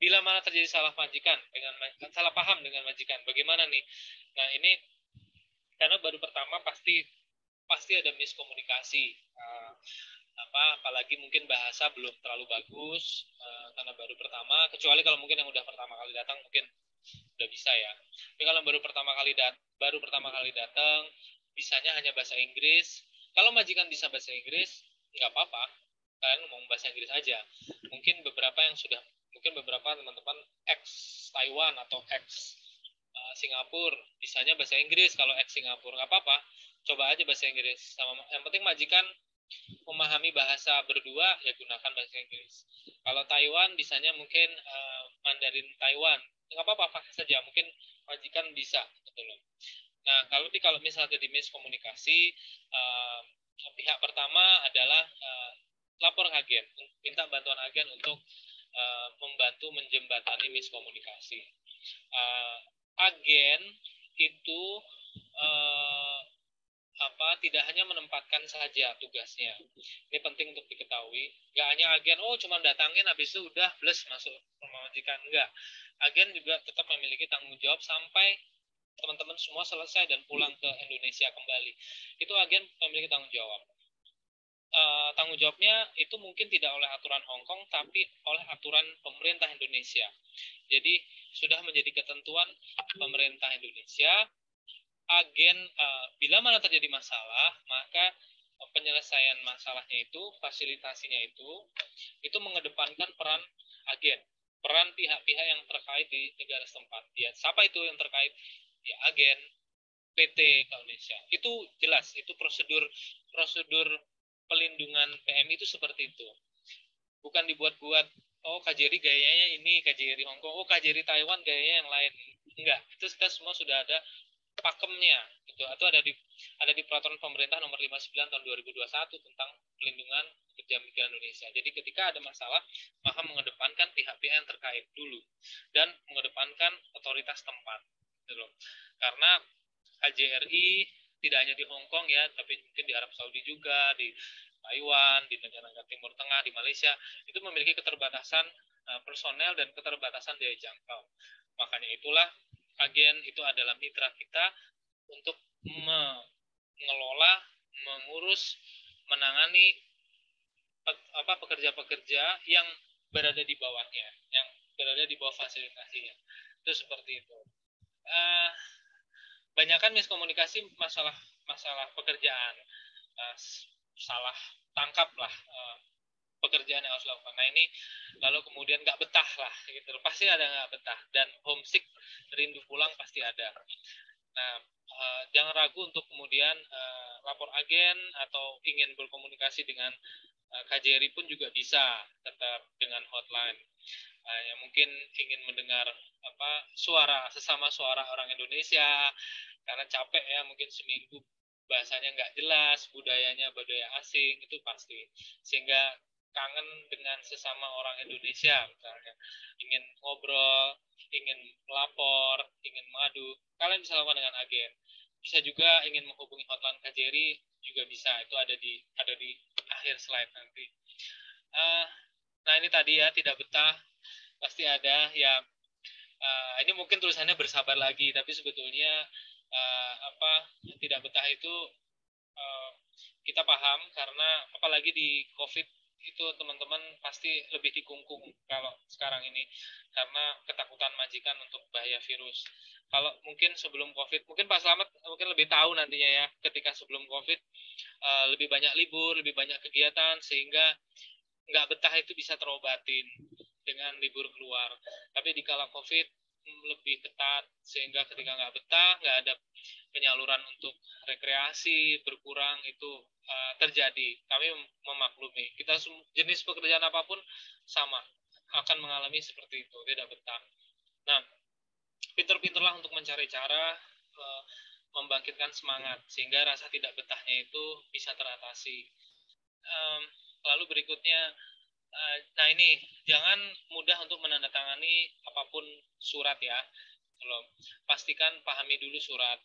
Bila mana terjadi salah paham dengan majikan, bagaimana nih? Nah ini karena baru pertama pasti ada miskomunikasi. Apalagi mungkin bahasa belum terlalu bagus karena baru pertama. Kecuali kalau mungkin yang udah pertama kali datang mungkin udah bisa ya. Tapi kalau baru pertama kali datang, bisanya hanya bahasa Inggris. Kalau majikan bisa bahasa Inggris, nggak apa-apa. Kalian ngomong bahasa Inggris aja. Mungkin beberapa teman-teman ex Taiwan atau ex Singapura, bisanya bahasa Inggris. Kalau ex Singapura nggak apa-apa. Coba aja bahasa Inggris. Yang penting majikan memahami bahasa berdua, ya gunakan bahasa Inggris. Kalau Taiwan, bisanya mungkin Mandarin Taiwan. Nggak apa-apa, pakai saja. Mungkin majikan bisa. Betul. Nah, kalau misalnya jadi miskomunikasi, pihak pertama adalah lapor ke agen, minta bantuan agen untuk membantu menjembatani miskomunikasi. Agen itu tidak hanya menempatkan saja tugasnya. Ini penting untuk diketahui. Nggak hanya agen, cuma datangin habis itu udah plus masuk rumah majikan. Enggak. Agen juga tetap memiliki tanggung jawab sampai teman-teman semua selesai dan pulang ke Indonesia kembali. Itu agen memiliki tanggung jawab. Tanggung jawabnya itu mungkin tidak oleh aturan Hong Kong, tapi oleh aturan pemerintah Indonesia. Jadi sudah menjadi ketentuan pemerintah Indonesia. Agen bila mana terjadi masalah, maka penyelesaian masalahnya itu, fasilitasinya itu mengedepankan peran agen. peran pihak-pihak yang terkait di negara setempat. Ya, siapa itu yang terkait? Ya, agen, PT Indonesia. Itu jelas, itu prosedur pelindungan PMI itu seperti itu. Bukan dibuat-buat, oh KJRI gayanya ini, KJRI Hong Kong, oh KJRI Taiwan gayanya yang lain. Enggak, itu kita semua sudah ada pakemnya gitu, atau ada di peraturan pemerintah nomor 59 tahun 2021 tentang pelindungan pekerja migran Indonesia. Jadi ketika ada masalah, maka mengedepankan pihak-pihak yang terkait dulu dan mengedepankan otoritas tempat gitu. Karena KJRI tidak hanya di Hong Kong ya, tapi mungkin di Arab Saudi juga, di Taiwan, di negara-negara Timur Tengah, di Malaysia, itu memiliki keterbatasan personel dan keterbatasan daya jangkau. Makanya itulah agen itu adalah mitra kita untuk mengelola, mengurus, menangani pekerja-pekerja yang berada di bawahnya, yang berada di bawah fasilitasinya. Itu seperti itu. Banyakan miskomunikasi masalah pekerjaan, salah tangkap lah pekerjaan yang harus dilakukan. Nah ini lalu kemudian nggak betah lah, gitu. Pasti ada nggak betah dan homesick, rindu pulang pasti ada. Nah jangan ragu untuk kemudian lapor agen atau ingin berkomunikasi dengan KJRI pun juga bisa, tetap dengan hotline. Yang mungkin ingin mendengar sesama suara orang Indonesia karena capek ya, mungkin seminggu bahasanya nggak jelas, budaya asing, itu pasti, sehingga kangen dengan sesama orang Indonesia misalnya, ingin ngobrol, ingin melapor, ingin mengadu, kalian bisa lakukan dengan agen. Bisa juga ingin menghubungi hotline KJRI juga bisa, itu ada di akhir slide nanti. Nah ini tadi ya, tidak betah pasti ada ya. Ini mungkin tulisannya bersabar lagi, tapi sebetulnya tidak betah itu kita paham, karena apalagi di COVID itu teman-teman pasti lebih dikungkung kalau sekarang ini karena ketakutan majikan untuk bahaya virus. Kalau mungkin sebelum COVID, mungkin Pak Slamet mungkin lebih tahu nantinya ya, ketika sebelum COVID lebih banyak libur, lebih banyak kegiatan, sehingga nggak betah itu bisa terobatin dengan libur keluar. Tapi di kala COVID lebih ketat, sehingga ketika nggak betah, nggak ada penyaluran untuk rekreasi, berkurang, itu terjadi. Kami memaklumi. Kita jenis pekerjaan apapun sama, akan mengalami seperti itu, tidak betah. Nah, pinter-pinterlah untuk mencari cara membangkitkan semangat, sehingga rasa tidak betahnya itu bisa teratasi. Lalu berikutnya, nah ini, jangan mudah untuk menandatangani apapun surat ya. Pastikan pahami dulu surat.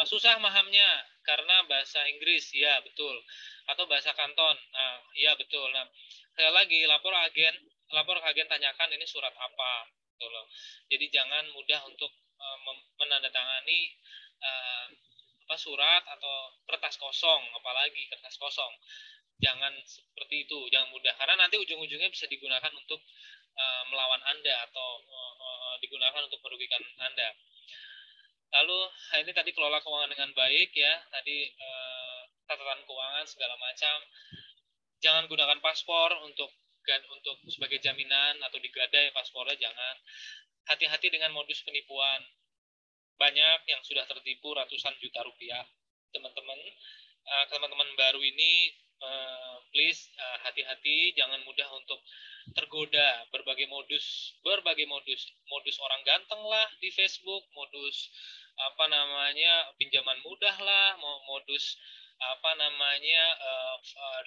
Susah mahamnya karena bahasa Inggris, ya betul. Atau bahasa Kanton, nah ya betul. Nah, sekali lagi, lapor ke agen, tanyakan ini surat apa. Betul. Jadi jangan mudah untuk menandatangani surat atau kertas kosong, apalagi kertas kosong. Jangan seperti itu, jangan mudah, karena nanti ujung-ujungnya bisa digunakan untuk melawan Anda atau digunakan untuk merugikan Anda. Lalu ini tadi kelola keuangan dengan baik ya, tadi catatan keuangan segala macam. Jangan gunakan paspor untuk sebagai jaminan atau digadai paspornya, jangan. Hati-hati dengan modus penipuan. Banyak yang sudah tertipu ratusan juta rupiah. Teman-teman baru ini please hati-hati, jangan mudah untuk tergoda berbagai modus orang ganteng lah di Facebook, modus pinjaman mudah lah, modus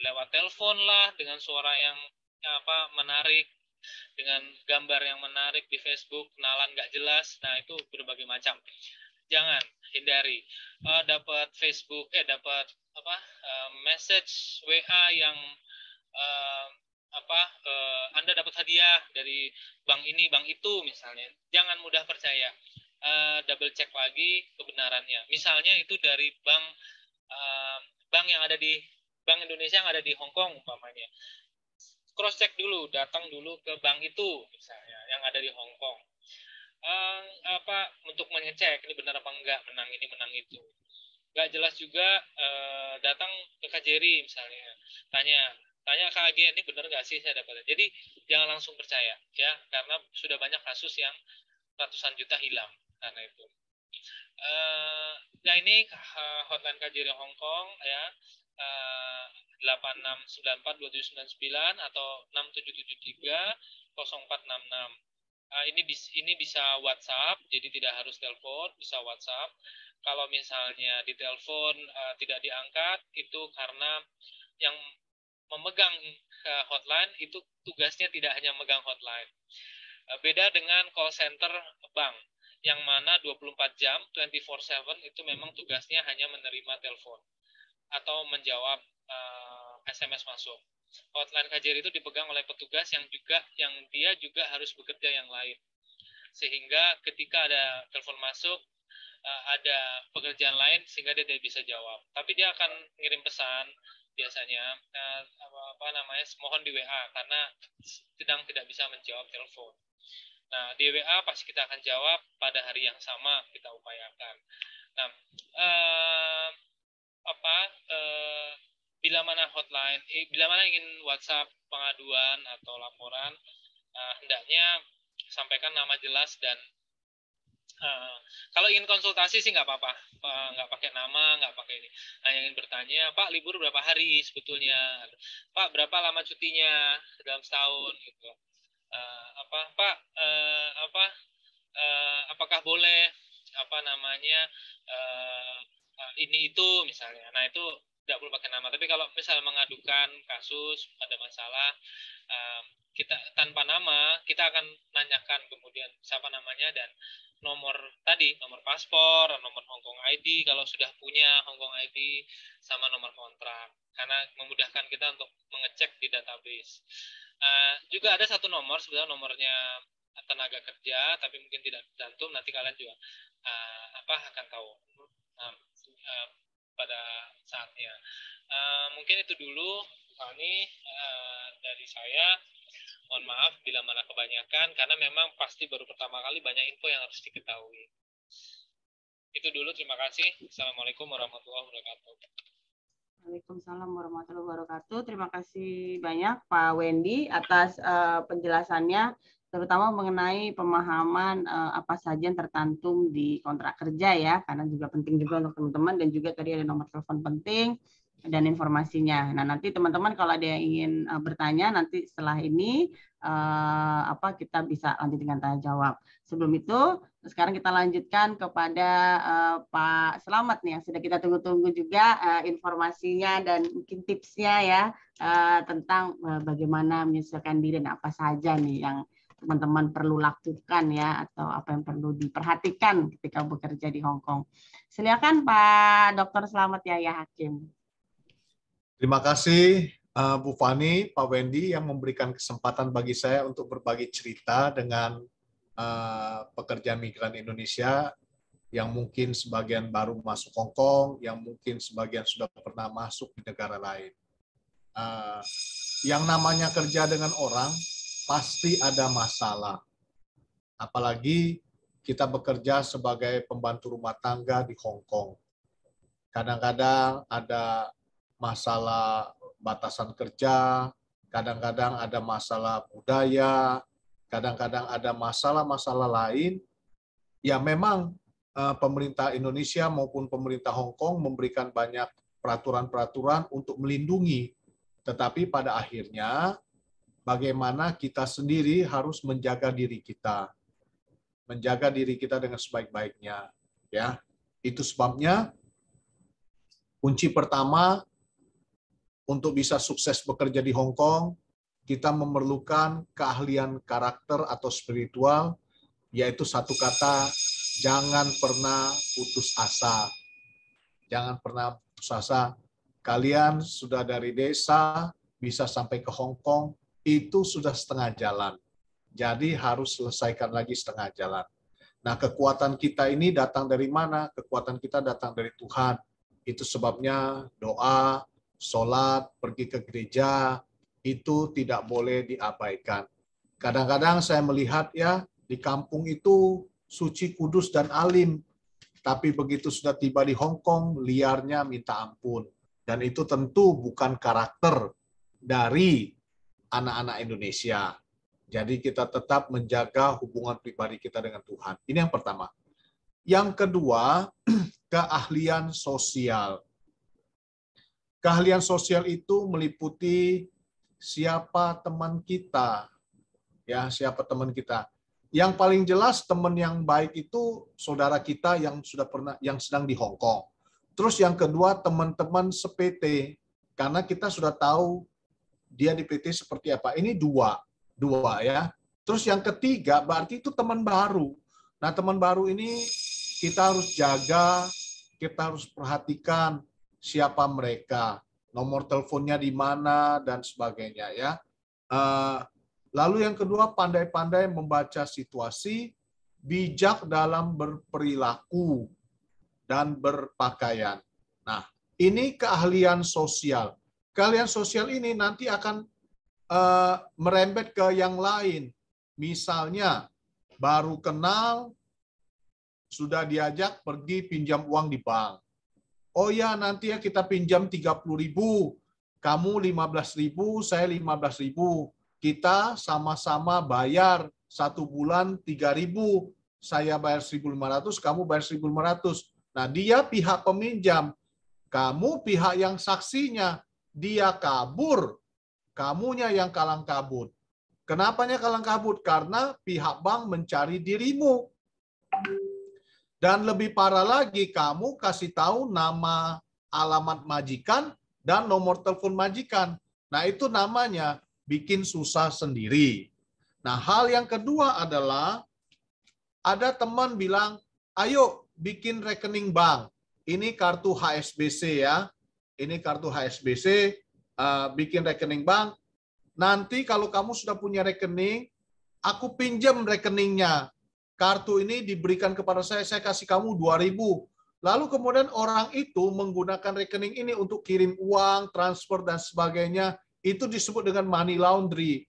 lewat telepon lah dengan suara yang menarik, dengan gambar yang menarik di Facebook, kenalan nggak jelas. Nah itu berbagai macam, jangan, hindari. Dapat Facebook dapat message WA yang Anda dapat hadiah dari bank ini, bank itu misalnya, jangan mudah percaya. Double check lagi kebenarannya. Misalnya itu dari bank yang ada di Bank Indonesia yang ada di Hong Kong umpamanya. Cross check dulu, datang dulu ke bank itu misalnya yang ada di Hong Kong. Untuk mengecek ini benar apa enggak, menang ini menang itu. Nggak jelas juga, datang ke KJRI misalnya, tanya ke agen, ini benar nggak sih saya dapat. Jadi jangan langsung percaya ya, karena sudah banyak kasus yang ratusan juta hilang karena itu. Nah ini hotline KJRI Hong Kong ya, 86942799 atau 67730466. Ini bisa WhatsApp, jadi tidak harus telepon, bisa WhatsApp. Kalau misalnya di telepon tidak diangkat, itu karena yang memegang hotline itu tugasnya tidak hanya megang hotline. Beda dengan call center bank, yang mana 24 jam, 24/7 itu memang tugasnya hanya menerima telepon atau menjawab SMS masuk. Hotline KJRI itu dipegang oleh petugas yang dia juga harus bekerja yang lain. Sehingga ketika ada telepon masuk, ada pekerjaan lain sehingga dia tidak bisa jawab. Tapi dia akan ngirim pesan biasanya mohon di WA karena sedang tidak bisa menjawab telepon. Nah, di WA pasti kita akan jawab pada hari yang sama, kita upayakan. Nah, bila mana ingin WhatsApp pengaduan atau laporan, hendaknya sampaikan nama jelas dan kalau ingin konsultasi sih nggak apa-apa, nggak pakai nama, nggak pakai ini. Hanya ingin bertanya, Pak libur berapa hari sebetulnya? Pak berapa lama cutinya dalam setahun? Gitu. Pak apakah boleh ini itu misalnya. Nah itu tidak perlu pakai nama. Tapi kalau misalnya mengadukan kasus ada masalah, kita tanpa nama kita akan nanyakan kemudian siapa namanya dan nomor paspor, nomor Hongkong ID kalau sudah punya Hongkong ID, sama nomor kontrak, karena memudahkan kita untuk mengecek di database. Juga ada satu nomor, sebenarnya nomornya tenaga kerja, tapi mungkin tidak tercantum, nanti kalian juga akan tahu pada saatnya. Mungkin itu dulu, Fani, dari saya. Mohon maaf bila mana kebanyakan, karena memang pasti baru pertama kali banyak info yang harus diketahui. Itu dulu, terima kasih. Assalamualaikum warahmatullahi wabarakatuh. Waalaikumsalam warahmatullahi wabarakatuh. Terima kasih banyak Pak Wendy atas penjelasannya, terutama mengenai pemahaman apa saja yang tercantum di kontrak kerja ya, karena juga penting juga untuk teman-teman, dan juga tadi ada nomor telepon penting dan informasinya. Nah, nanti teman-teman kalau ada yang ingin bertanya nanti setelah ini kita bisa lanjut dengan tanya jawab. Sebelum itu, sekarang kita lanjutkan kepada Pak Slamet nih yang sudah kita tunggu-tunggu juga informasinya dan mungkin tipsnya ya tentang bagaimana menyesuaikan diri dan apa saja nih yang teman-teman perlu lakukan ya, atau apa yang perlu diperhatikan ketika bekerja di Hong Kong. Silakan Pak Dr. Slamet Yahya Hakim. Terima kasih Bu Fani, Pak Wendy yang memberikan kesempatan bagi saya untuk berbagi cerita dengan pekerja migran Indonesia yang mungkin sebagian baru masuk Hong Kong, yang mungkin sebagian sudah pernah masuk di negara lain. Yang namanya kerja dengan orang pasti ada masalah. Apalagi kita bekerja sebagai pembantu rumah tangga di Hong Kong. Kadang-kadang ada masalah batasan kerja, kadang-kadang ada masalah budaya, kadang-kadang ada masalah-masalah lain. Ya memang pemerintah Indonesia maupun pemerintah Hong Kong memberikan banyak peraturan-peraturan untuk melindungi. Tetapi pada akhirnya bagaimana kita sendiri harus menjaga diri kita. Menjaga diri kita dengan sebaik-baiknya. Ya, itu sebabnya kunci pertama untuk bisa sukses bekerja di Hong Kong, kita memerlukan keahlian karakter atau spiritual, yaitu satu kata, jangan pernah putus asa. Jangan pernah putus asa. Kalian sudah dari desa, bisa sampai ke Hong Kong, itu sudah setengah jalan. Jadi harus selesaikan lagi setengah jalan. Nah, kekuatan kita ini datang dari mana? Kekuatan kita datang dari Tuhan. Itu sebabnya doa, sholat, pergi ke gereja, itu tidak boleh diabaikan. Kadang-kadang saya melihat ya, di kampung itu suci, kudus, dan alim. Tapi begitu sudah tiba di Hong Kong, liarnya minta ampun. Dan itu tentu bukan karakter dari anak-anak Indonesia. Jadi kita tetap menjaga hubungan pribadi kita dengan Tuhan. Ini yang pertama. Yang kedua, keahlian sosial. Keahlian sosial itu meliputi siapa teman kita, ya, siapa teman kita. Yang paling jelas teman yang baik itu saudara kita yang sedang di Hong Kong. Terus yang kedua teman-teman se-PT, karena kita sudah tahu dia di PT seperti apa. Ini dua ya. Terus yang ketiga berarti itu teman baru. Nah, teman baru ini kita harus jaga, kita harus perhatikan siapa mereka, nomor teleponnya di mana dan sebagainya ya. Lalu yang kedua, pandai-pandai membaca situasi, bijak dalam berperilaku dan berpakaian. Nah, ini keahlian sosial. Keahlian sosial ini nanti akan merembet ke yang lain. Misalnya, baru kenal, sudah diajak pergi pinjam uang di bank. Oh ya, nanti ya kita pinjam 30.000, kamu 15.000, saya 15.000. Kita sama-sama bayar 1 bulan 3.000, saya bayar 1.500, kamu bayar 1.500. Nah, dia pihak peminjam, kamu pihak yang saksinya, dia kabur, kamunya yang kalang kabut. Kenapanya kalang kabut? Karena pihak bank mencari dirimu. Dan lebih parah lagi, kamu kasih tahu nama, alamat majikan, dan nomor telepon majikan. Nah, itu namanya bikin susah sendiri. Nah, hal yang kedua adalah ada teman bilang, ayo bikin rekening bank. Ini kartu HSBC ya. Ini kartu HSBC, bikin rekening bank. Nanti kalau kamu sudah punya rekening, aku pinjam rekeningnya. Kartu ini diberikan kepada saya kasih kamu 2.000. Lalu kemudian orang itu menggunakan rekening ini untuk kirim uang, transfer, dan sebagainya. Itu disebut dengan money laundry.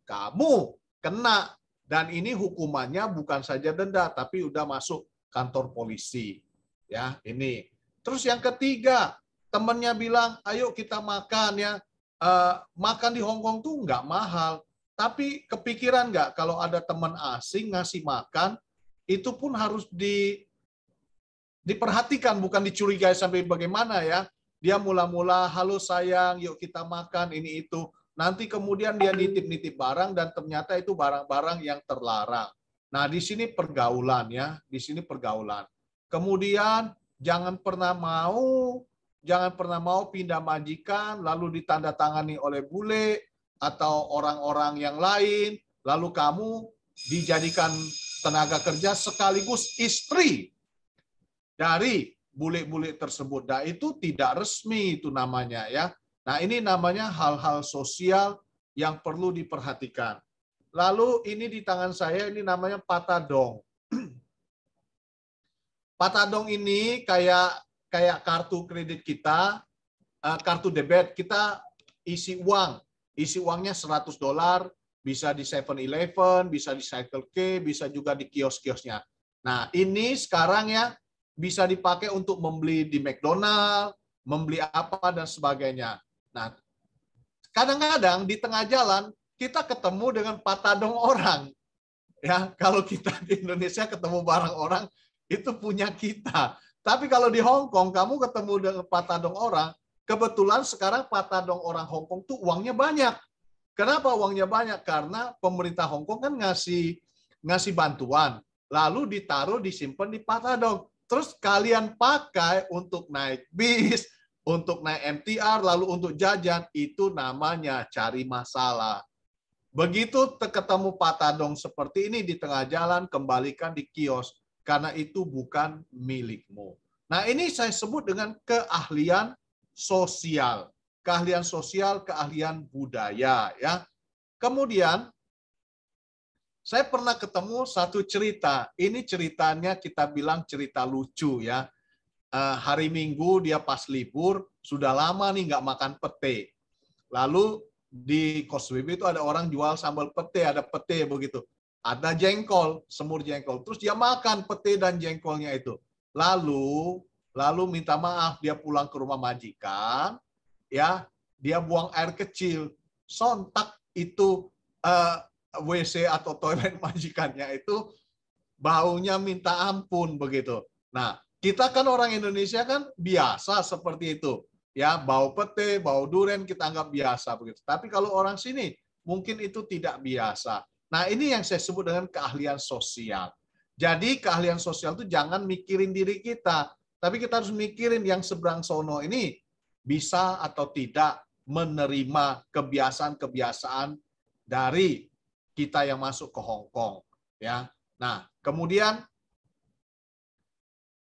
Kamu kena. Dan ini hukumannya bukan saja denda, tapi udah masuk kantor polisi. Ya, ini. Terus yang ketiga, temannya bilang, ayo kita makan ya. Makan di Hong Kong tuh nggak mahal. Tapi kepikiran nggak kalau ada teman asing ngasih makan, itu pun harus diperhatikan, bukan dicurigai sampai bagaimana ya. Dia mula-mula, halo sayang, yuk kita makan, ini itu. Nanti kemudian dia nitip-nitip barang dan ternyata itu barang-barang yang terlarang. Nah, di sini pergaulan ya, di sini pergaulan. Kemudian jangan pernah mau pindah majikan lalu ditandatangani oleh bule atau orang-orang yang lain, lalu kamu dijadikan tenaga kerja sekaligus istri dari bule-bule tersebut. Nah, itu tidak resmi itu namanya ya. Nah, ini namanya hal-hal sosial yang perlu diperhatikan. Lalu ini di tangan saya ini namanya patadong. Patadong ini kayak kartu kredit kita, kartu debit, kita isi uang. Isi uangnya $100, bisa di 7-Eleven, bisa di Circle K, bisa juga di kios-kiosnya. Nah, ini sekarang ya bisa dipakai untuk membeli di McDonald, membeli apa dan sebagainya. Nah, kadang-kadang di tengah jalan kita ketemu dengan patadong orang. Ya, kalau kita di Indonesia ketemu barang orang itu punya kita. Tapi kalau di Hong Kong kamu ketemu dengan patadong orang, kebetulan sekarang patadong orang Hong Kong tuh uangnya banyak. Kenapa uangnya banyak? Karena pemerintah Hong Kong kan ngasih bantuan, lalu ditaruh disimpan di patadong. Terus kalian pakai untuk naik bis, untuk naik MTR, lalu untuk jajan, itu namanya cari masalah. Begitu ketemu patadong seperti ini di tengah jalan, kembalikan di kios, karena itu bukan milikmu. Nah, ini saya sebut dengan keahlian sosial. Keahlian sosial, keahlian budaya. Ya. Kemudian, saya pernah ketemu satu cerita. Ini ceritanya kita bilang cerita lucu ya. Hari Minggu dia pas libur, sudah lama nih nggak makan pete. Lalu di Kos WB itu ada orang jual sambal pete, ada pete begitu. Ada jengkol, semur jengkol. Terus dia makan pete dan jengkolnya itu. Lalu minta maaf, dia pulang ke rumah majikan, ya dia buang air kecil. Sontak itu WC atau toilet majikannya itu baunya minta ampun begitu. Nah, kita kan orang Indonesia kan biasa seperti itu. Ya, bau pete, bau durian kita anggap biasa begitu. Tapi kalau orang sini mungkin itu tidak biasa. Nah, ini yang saya sebut dengan keahlian sosial. Jadi keahlian sosial itu jangan mikirin diri kita, tapi kita harus mikirin yang seberang sono ini bisa atau tidak menerima kebiasaan-kebiasaan dari kita yang masuk ke Hong Kong, ya. Nah, kemudian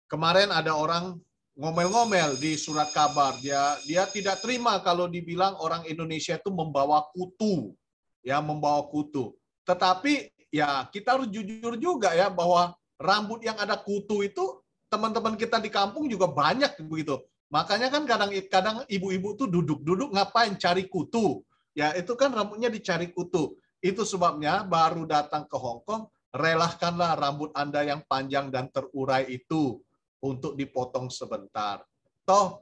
kemarin ada orang ngomel-ngomel di surat kabar, dia tidak terima kalau dibilang orang Indonesia itu membawa kutu, ya, membawa kutu. Tetapi ya kita harus jujur juga ya bahwa rambut yang ada kutu itu teman-teman kita di kampung juga banyak begitu. Makanya kan kadang-kadang ibu-ibu tuh duduk-duduk ngapain cari kutu. Ya itu kan rambutnya dicari kutu. Itu sebabnya baru datang ke Hong Kong, relakanlah rambut Anda yang panjang dan terurai itu untuk dipotong sebentar. Toh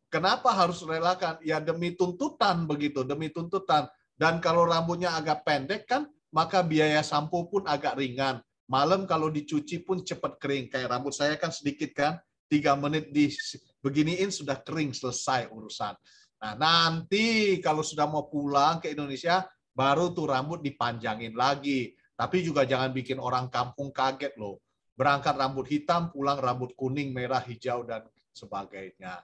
kenapa harus relakan? Ya demi tuntutan begitu, demi tuntutan. Dan kalau rambutnya agak pendek kan, maka biaya sampo pun agak ringan. Malam kalau dicuci pun cepat kering. Kayak rambut saya kan sedikit kan, 3 menit beginiin sudah kering, selesai urusan. Nah, nanti kalau sudah mau pulang ke Indonesia, baru tuh rambut dipanjangin lagi. Tapi juga jangan bikin orang kampung kaget loh. Berangkat rambut hitam, pulang rambut kuning, merah, hijau, dan sebagainya.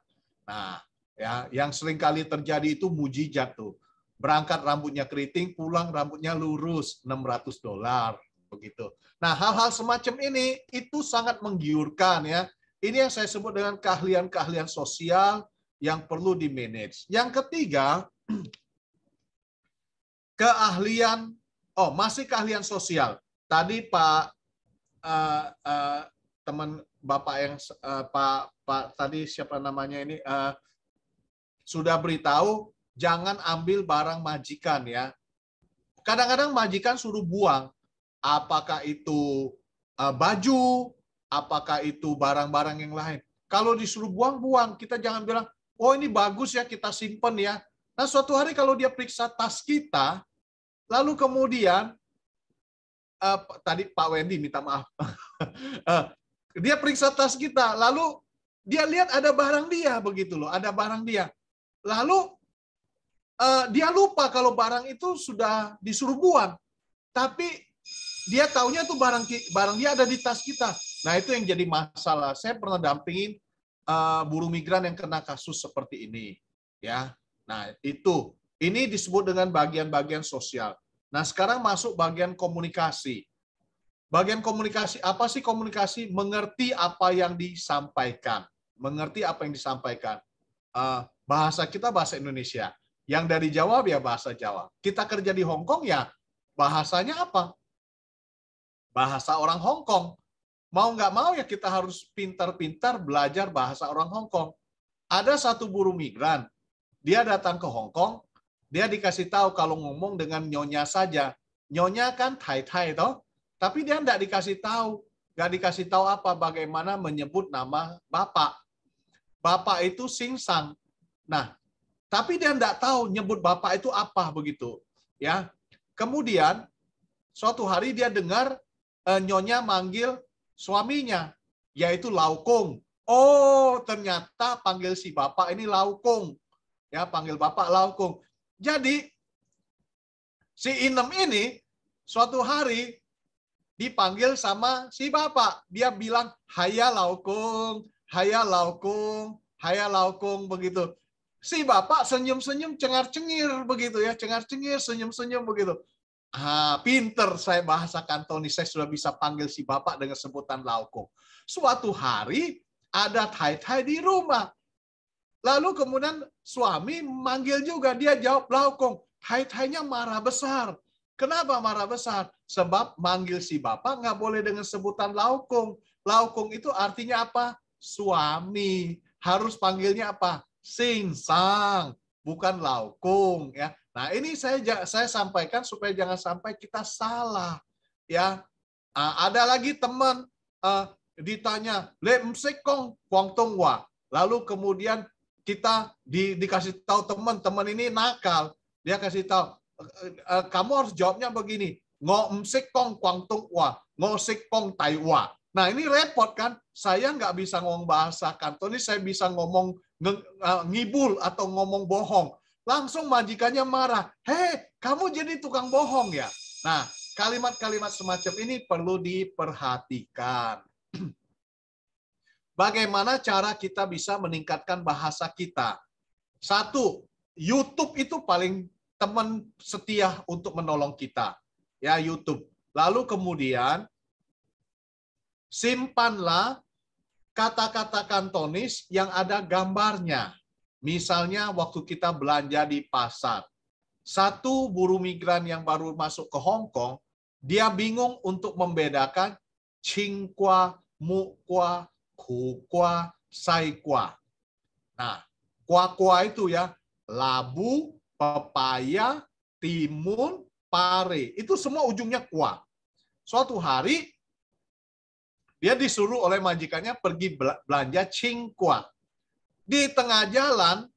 Nah, ya, yang sering kali terjadi itu mujizat tuh. Berangkat rambutnya keriting, pulang rambutnya lurus, $600 begitu. Nah, hal-hal semacam ini itu sangat menggiurkan ya. Ini yang saya sebut dengan keahlian-keahlian sosial yang perlu di-manage. Yang ketiga, keahlian, masih keahlian sosial. Tadi Pak teman Bapak yang Pak tadi siapa namanya ini sudah beritahu jangan ambil barang majikan ya. Kadang-kadang majikan suruh buang, apakah itu baju, apakah itu barang-barang yang lain. Kalau disuruh buang, kita jangan bilang, oh ini bagus ya kita simpen ya. Nah suatu hari kalau dia periksa tas kita, lalu kemudian, tadi Pak Wendy minta maaf, dia periksa tas kita, lalu dia lihat ada barang dia begitu loh, ada barang dia. Lalu dia lupa kalau barang itu sudah disuruh buang, tapi dia taunya tuh barang dia ada di tas kita. Nah itu yang jadi masalah. Saya pernah dampingin buruh migran yang kena kasus seperti ini, ya. Nah ini disebut dengan bagian-bagian sosial. Nah sekarang masuk bagian komunikasi. Bagian komunikasi apa sih komunikasi? Mengerti apa yang disampaikan, mengerti apa yang disampaikan. Bahasa kita bahasa Indonesia. Yang dari Jawa ya bahasa Jawa. Kita kerja di Hong Kong ya bahasanya apa? Bahasa orang Hong Kong. Mau nggak mau ya kita harus pintar-pintar belajar bahasa orang Hong Kong. Ada satu buruh migran, dia datang ke Hong Kong, dia dikasih tahu kalau ngomong dengan nyonya saja. Nyonya kan tai-tai toh, tapi dia nggak dikasih tahu. Nggak dikasih tahu apa bagaimana menyebut nama bapak. Bapak itu Singsang. Nah, tapi dia tidak tahu nyebut bapak itu apa begitu, ya. Kemudian suatu hari dia dengar nyonya manggil suaminya, yaitu Laukung. Oh, ternyata panggil si bapak ini Laukung, ya panggil bapak Laukung. Jadi si Inem ini suatu hari dipanggil sama si bapak, dia bilang Haya Laukung, Haya Laukung, Haya Laukung begitu. Si bapak senyum-senyum, cengar-cengir begitu ya, cengar-cengir, senyum-senyum begitu. Pinter saya bahasa Kantonis, saya sudah bisa panggil si bapak dengan sebutan Laukung. Suatu hari ada tai-tai di rumah. Lalu kemudian suami manggil juga, dia jawab Laukung. Tai-tainya marah besar. Kenapa marah besar? Sebab manggil si bapak nggak boleh dengan sebutan Laukung. Laukung itu artinya apa? Suami. Harus panggilnya apa? Singsang, bukan Laukung ya. Nah, ini saya sampaikan supaya jangan sampai kita salah ya. Ada lagi teman ditanya, "Le msek kong Guangdong wa." Lalu kemudian kita dikasih tahu teman ini nakal. Dia kasih tahu, kamu harus jawabnya begini. Ngo msik kong Kwangtung wa, ngo sik kong Tai wa. Nah, ini repot kan? Saya nggak bisa ngomong bahasa Kantonis, saya bisa ngomong ngibul atau ngomong bohong. Langsung majikannya marah. Hei, kamu jadi tukang bohong ya? Nah, kalimat-kalimat semacam ini perlu diperhatikan. Bagaimana cara kita bisa meningkatkan bahasa kita? Satu, YouTube itu paling teman setia untuk menolong kita. Ya, YouTube. Lalu kemudian simpanlah kata-kata Kantonis yang ada gambarnya. Misalnya waktu kita belanja di pasar. Satu buruh migran yang baru masuk ke Hong Kong, dia bingung untuk membedakan cingkwa, mukwa, kukwa, saikwa. Nah, kwa-kwa itu ya, labu, pepaya, timun, pare. Itu semua ujungnya kwa. Suatu hari, dia disuruh oleh majikannya pergi belanja cingkwa. Di tengah jalan,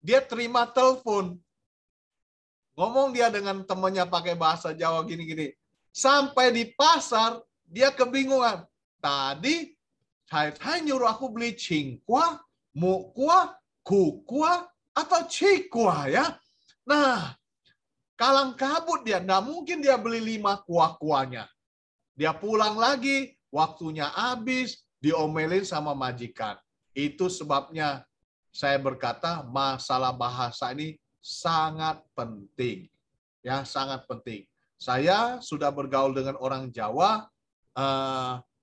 dia terima telepon. Ngomong dia dengan temannya pakai bahasa Jawa gini-gini. Sampai di pasar, dia kebingungan. Tadi, saya nyuruh aku beli cingkwa, mukwa, kukwa, atau cikwa ya. Nah, kalang kabut dia. Nggak mungkin dia beli 5 kuah-kuahnya. Dia pulang lagi, waktunya habis, diomelin sama majikan. Itu sebabnya saya berkata masalah bahasa ini sangat penting. Ya, sangat penting. Saya sudah bergaul dengan orang Jawa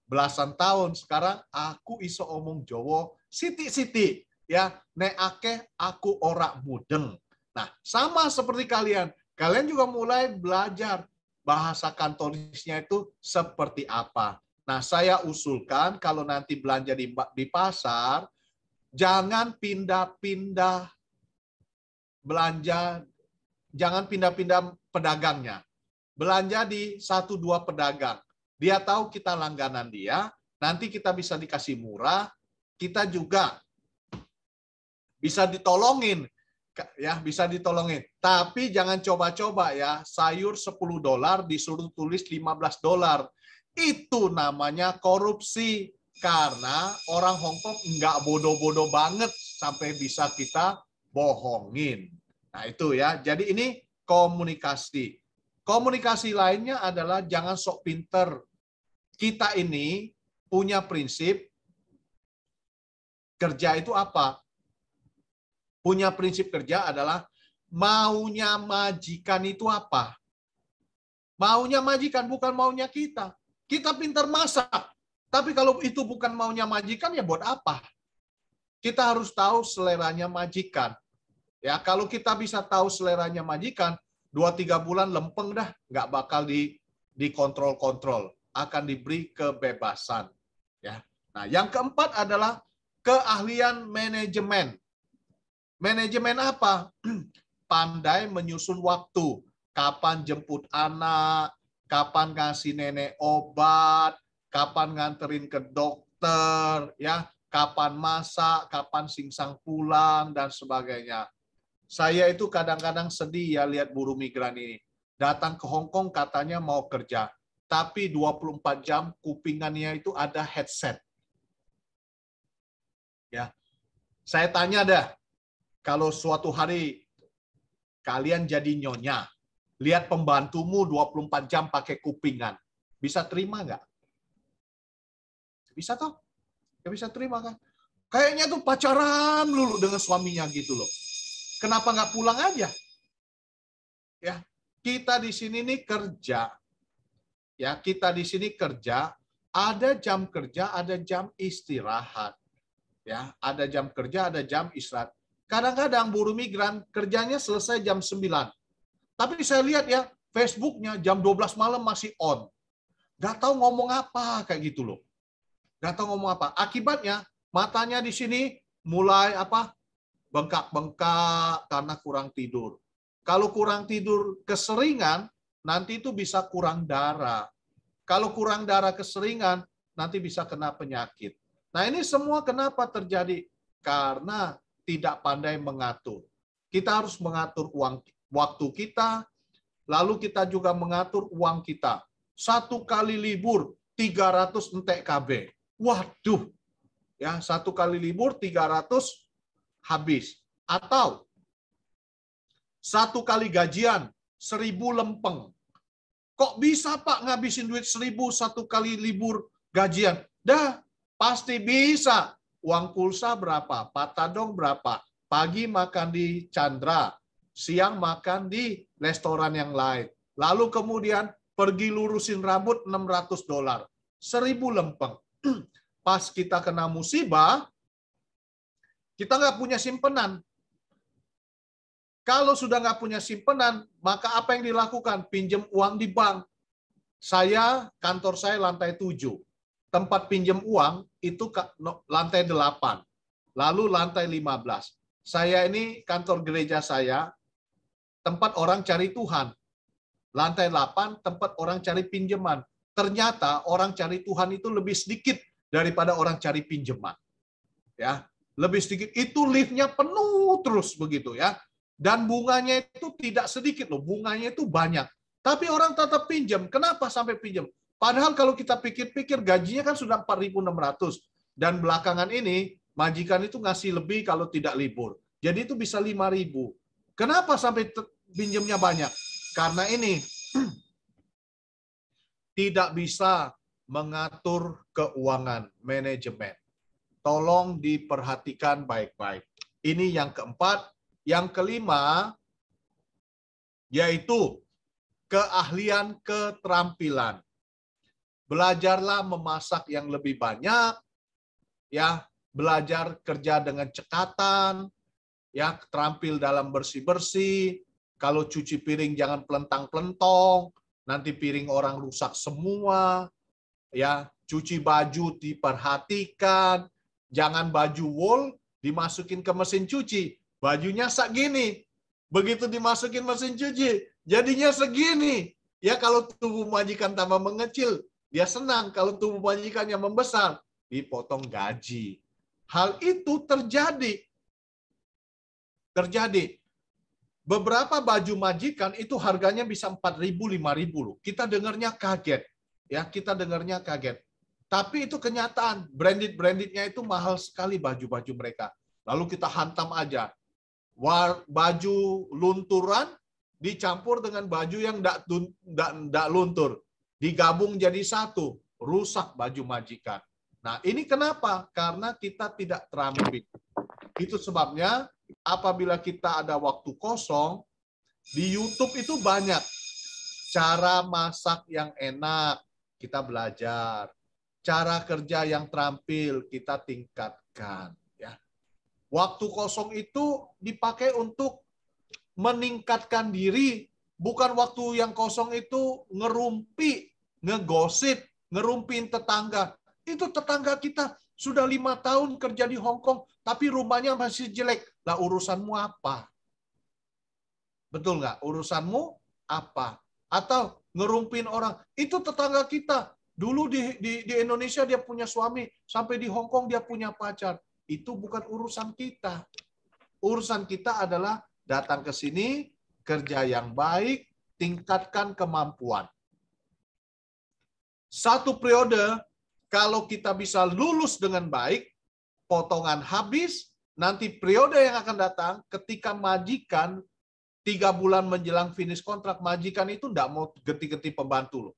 belasan tahun. Sekarang aku iso omong Jawa siti-siti. Ya, nek akeh aku ora mudeng. Nah, sama seperti kalian. Kalian juga mulai belajar bahasa Kantonisnya itu seperti apa. Nah, saya usulkan kalau nanti belanja di pasar, jangan pindah-pindah belanja, jangan pindah-pindah pedagangnya. Belanja di 1-2 pedagang. Dia tahu kita langganan dia, nanti kita bisa dikasih murah, kita juga bisa ditolongin. Ya, bisa ditolongin. Tapi jangan coba-coba ya, sayur $10 disuruh tulis $15. Itu namanya korupsi. Karena orang Hong Kong nggak bodoh-bodoh banget sampai bisa kita bohongin. Nah itu ya, jadi ini komunikasi. Komunikasi lainnya adalah jangan sok pinter. Kita ini punya prinsip kerja itu apa? Punya prinsip kerja adalah maunya majikan itu apa? Maunya majikan, bukan maunya kita. Kita pintar masak. Tapi kalau itu bukan maunya majikan, ya buat apa? Kita harus tahu seleranya majikan. Ya, kalau kita bisa tahu seleranya majikan, 2-3 bulan lempeng dah, nggak bakal dikontrol-kontrol. Akan diberi kebebasan. Ya. Nah, yang keempat adalah keahlian manajemen. Manajemen apa? Pandai menyusun waktu. Kapan jemput anak, kapan ngasih nenek obat, kapan nganterin ke dokter, ya, kapan masak, kapan singsang pulang, dan sebagainya. Saya itu kadang-kadang sedih ya lihat buruh migran ini. Datang ke Hong Kong katanya mau kerja, tapi 24 jam kupingannya itu ada headset. Ya. Saya tanya dah, kalau suatu hari kalian jadi nyonya, lihat pembantumu 24 jam pakai kupingan, bisa terima nggak? Bisa toh? Nggak bisa terima kan? Kayaknya tuh pacaran dulu dengan suaminya gitu loh. Kenapa nggak pulang aja? Ya, kita di sini nih kerja. Ya, kita di sini kerja, ada jam kerja, ada jam istirahat. Ya, ada jam kerja, ada jam istirahat. Kadang-kadang buruh migran kerjanya selesai jam 9. Tapi saya lihat ya, Facebooknya jam 12 malam masih on. Nggak tahu ngomong apa kayak gitu loh. Nggak tahu ngomong apa. Akibatnya matanya di sini mulai apa? Bengkak-bengkak karena kurang tidur. Kalau kurang tidur keseringan, nanti itu bisa kurang darah. Kalau kurang darah keseringan, nanti bisa kena penyakit. Nah ini semua kenapa terjadi? Karena tidak pandai mengatur. Kita harus mengatur uang waktu kita, lalu kita juga mengatur uang kita. 1 kali libur 300 entek KB. Waduh. Ya, 1 kali libur 300 habis. Atau 1 kali gajian 1.000 lempeng. Kok bisa Pak ngabisin duit 1.000 1 kali libur gajian? Dah, pasti bisa. Uang pulsa berapa? Patadong berapa? Pagi makan di Chandra, siang makan di restoran yang lain. Lalu kemudian pergi lurusin rambut $600. 1.000 lempeng. Pas kita kena musibah, kita nggak punya simpenan. Kalau sudah nggak punya simpenan, maka apa yang dilakukan? Pinjam uang di bank. Kantor saya lantai 7. Tempat pinjam uang itu lantai 8. Lalu lantai 15. Saya ini kantor gereja saya, tempat orang cari Tuhan. Lantai 8, tempat orang cari pinjaman. Ternyata orang cari Tuhan itu lebih sedikit daripada orang cari pinjaman. Ya, lebih sedikit. Itu liftnya penuh terus begitu ya. Dan bunganya itu tidak sedikit loh, bunganya itu banyak. Tapi orang tetap pinjam. Kenapa sampai pinjam? Padahal kalau kita pikir-pikir gajinya kan sudah 4.600. Dan belakangan ini majikan itu ngasih lebih kalau tidak libur. Jadi itu bisa 5.000. Kenapa sampai pinjamnya banyak? Karena ini tidak bisa mengatur keuangan manajemen. Tolong diperhatikan baik-baik. Ini yang keempat. Yang kelima, yaitu keahlian keterampilan. Belajarlah memasak yang lebih banyak, ya, belajar kerja dengan cekatan, ya, terampil dalam bersih-bersih. Kalau cuci piring jangan pelentang-pelentong, nanti piring orang rusak semua. Ya, cuci baju diperhatikan, jangan baju wool dimasukin ke mesin cuci. Bajunya segini. Begitu dimasukin mesin cuci, jadinya segini. Ya, kalau tubuh majikan tambah mengecil, dia senang. Kalau tubuh majikannya membesar, dipotong gaji. Hal itu terjadi. Beberapa baju majikan itu harganya bisa 4.000, 5.000 loh. Kita dengarnya kaget. Ya, kita dengarnya kaget. Tapi itu kenyataan. Branded-brandednya itu mahal sekali baju-baju mereka. Lalu kita hantam aja. Baju lunturan dicampur dengan baju yang tidak luntur. Digabung jadi satu. Rusak baju majikan. Nah, ini kenapa? Karena kita tidak terampil. Itu sebabnya apabila kita ada waktu kosong, di YouTube itu banyak cara masak yang enak, kita belajar. Cara kerja yang terampil, kita tingkatkan. Ya. Waktu kosong itu dipakai untuk meningkatkan diri, bukan waktu yang kosong itu ngerumpi, ngegosip, ngerumpiin tetangga. Itu tetangga kita sudah 5 tahun kerja di Hong Kong, tapi rumahnya masih jelek. Lah urusanmu apa? Betul nggak? Urusanmu apa? Atau ngerumpin orang. Itu tetangga kita. Dulu di Indonesia dia punya suami, sampai di Hong Kong dia punya pacar. Itu bukan urusan kita. Urusan kita adalah datang ke sini, kerja yang baik, tingkatkan kemampuan. Satu periode, kalau kita bisa lulus dengan baik, potongan habis, nanti periode yang akan datang, ketika majikan 3 bulan menjelang finish kontrak, majikan itu tidak mau ganti-ganti pembantu loh.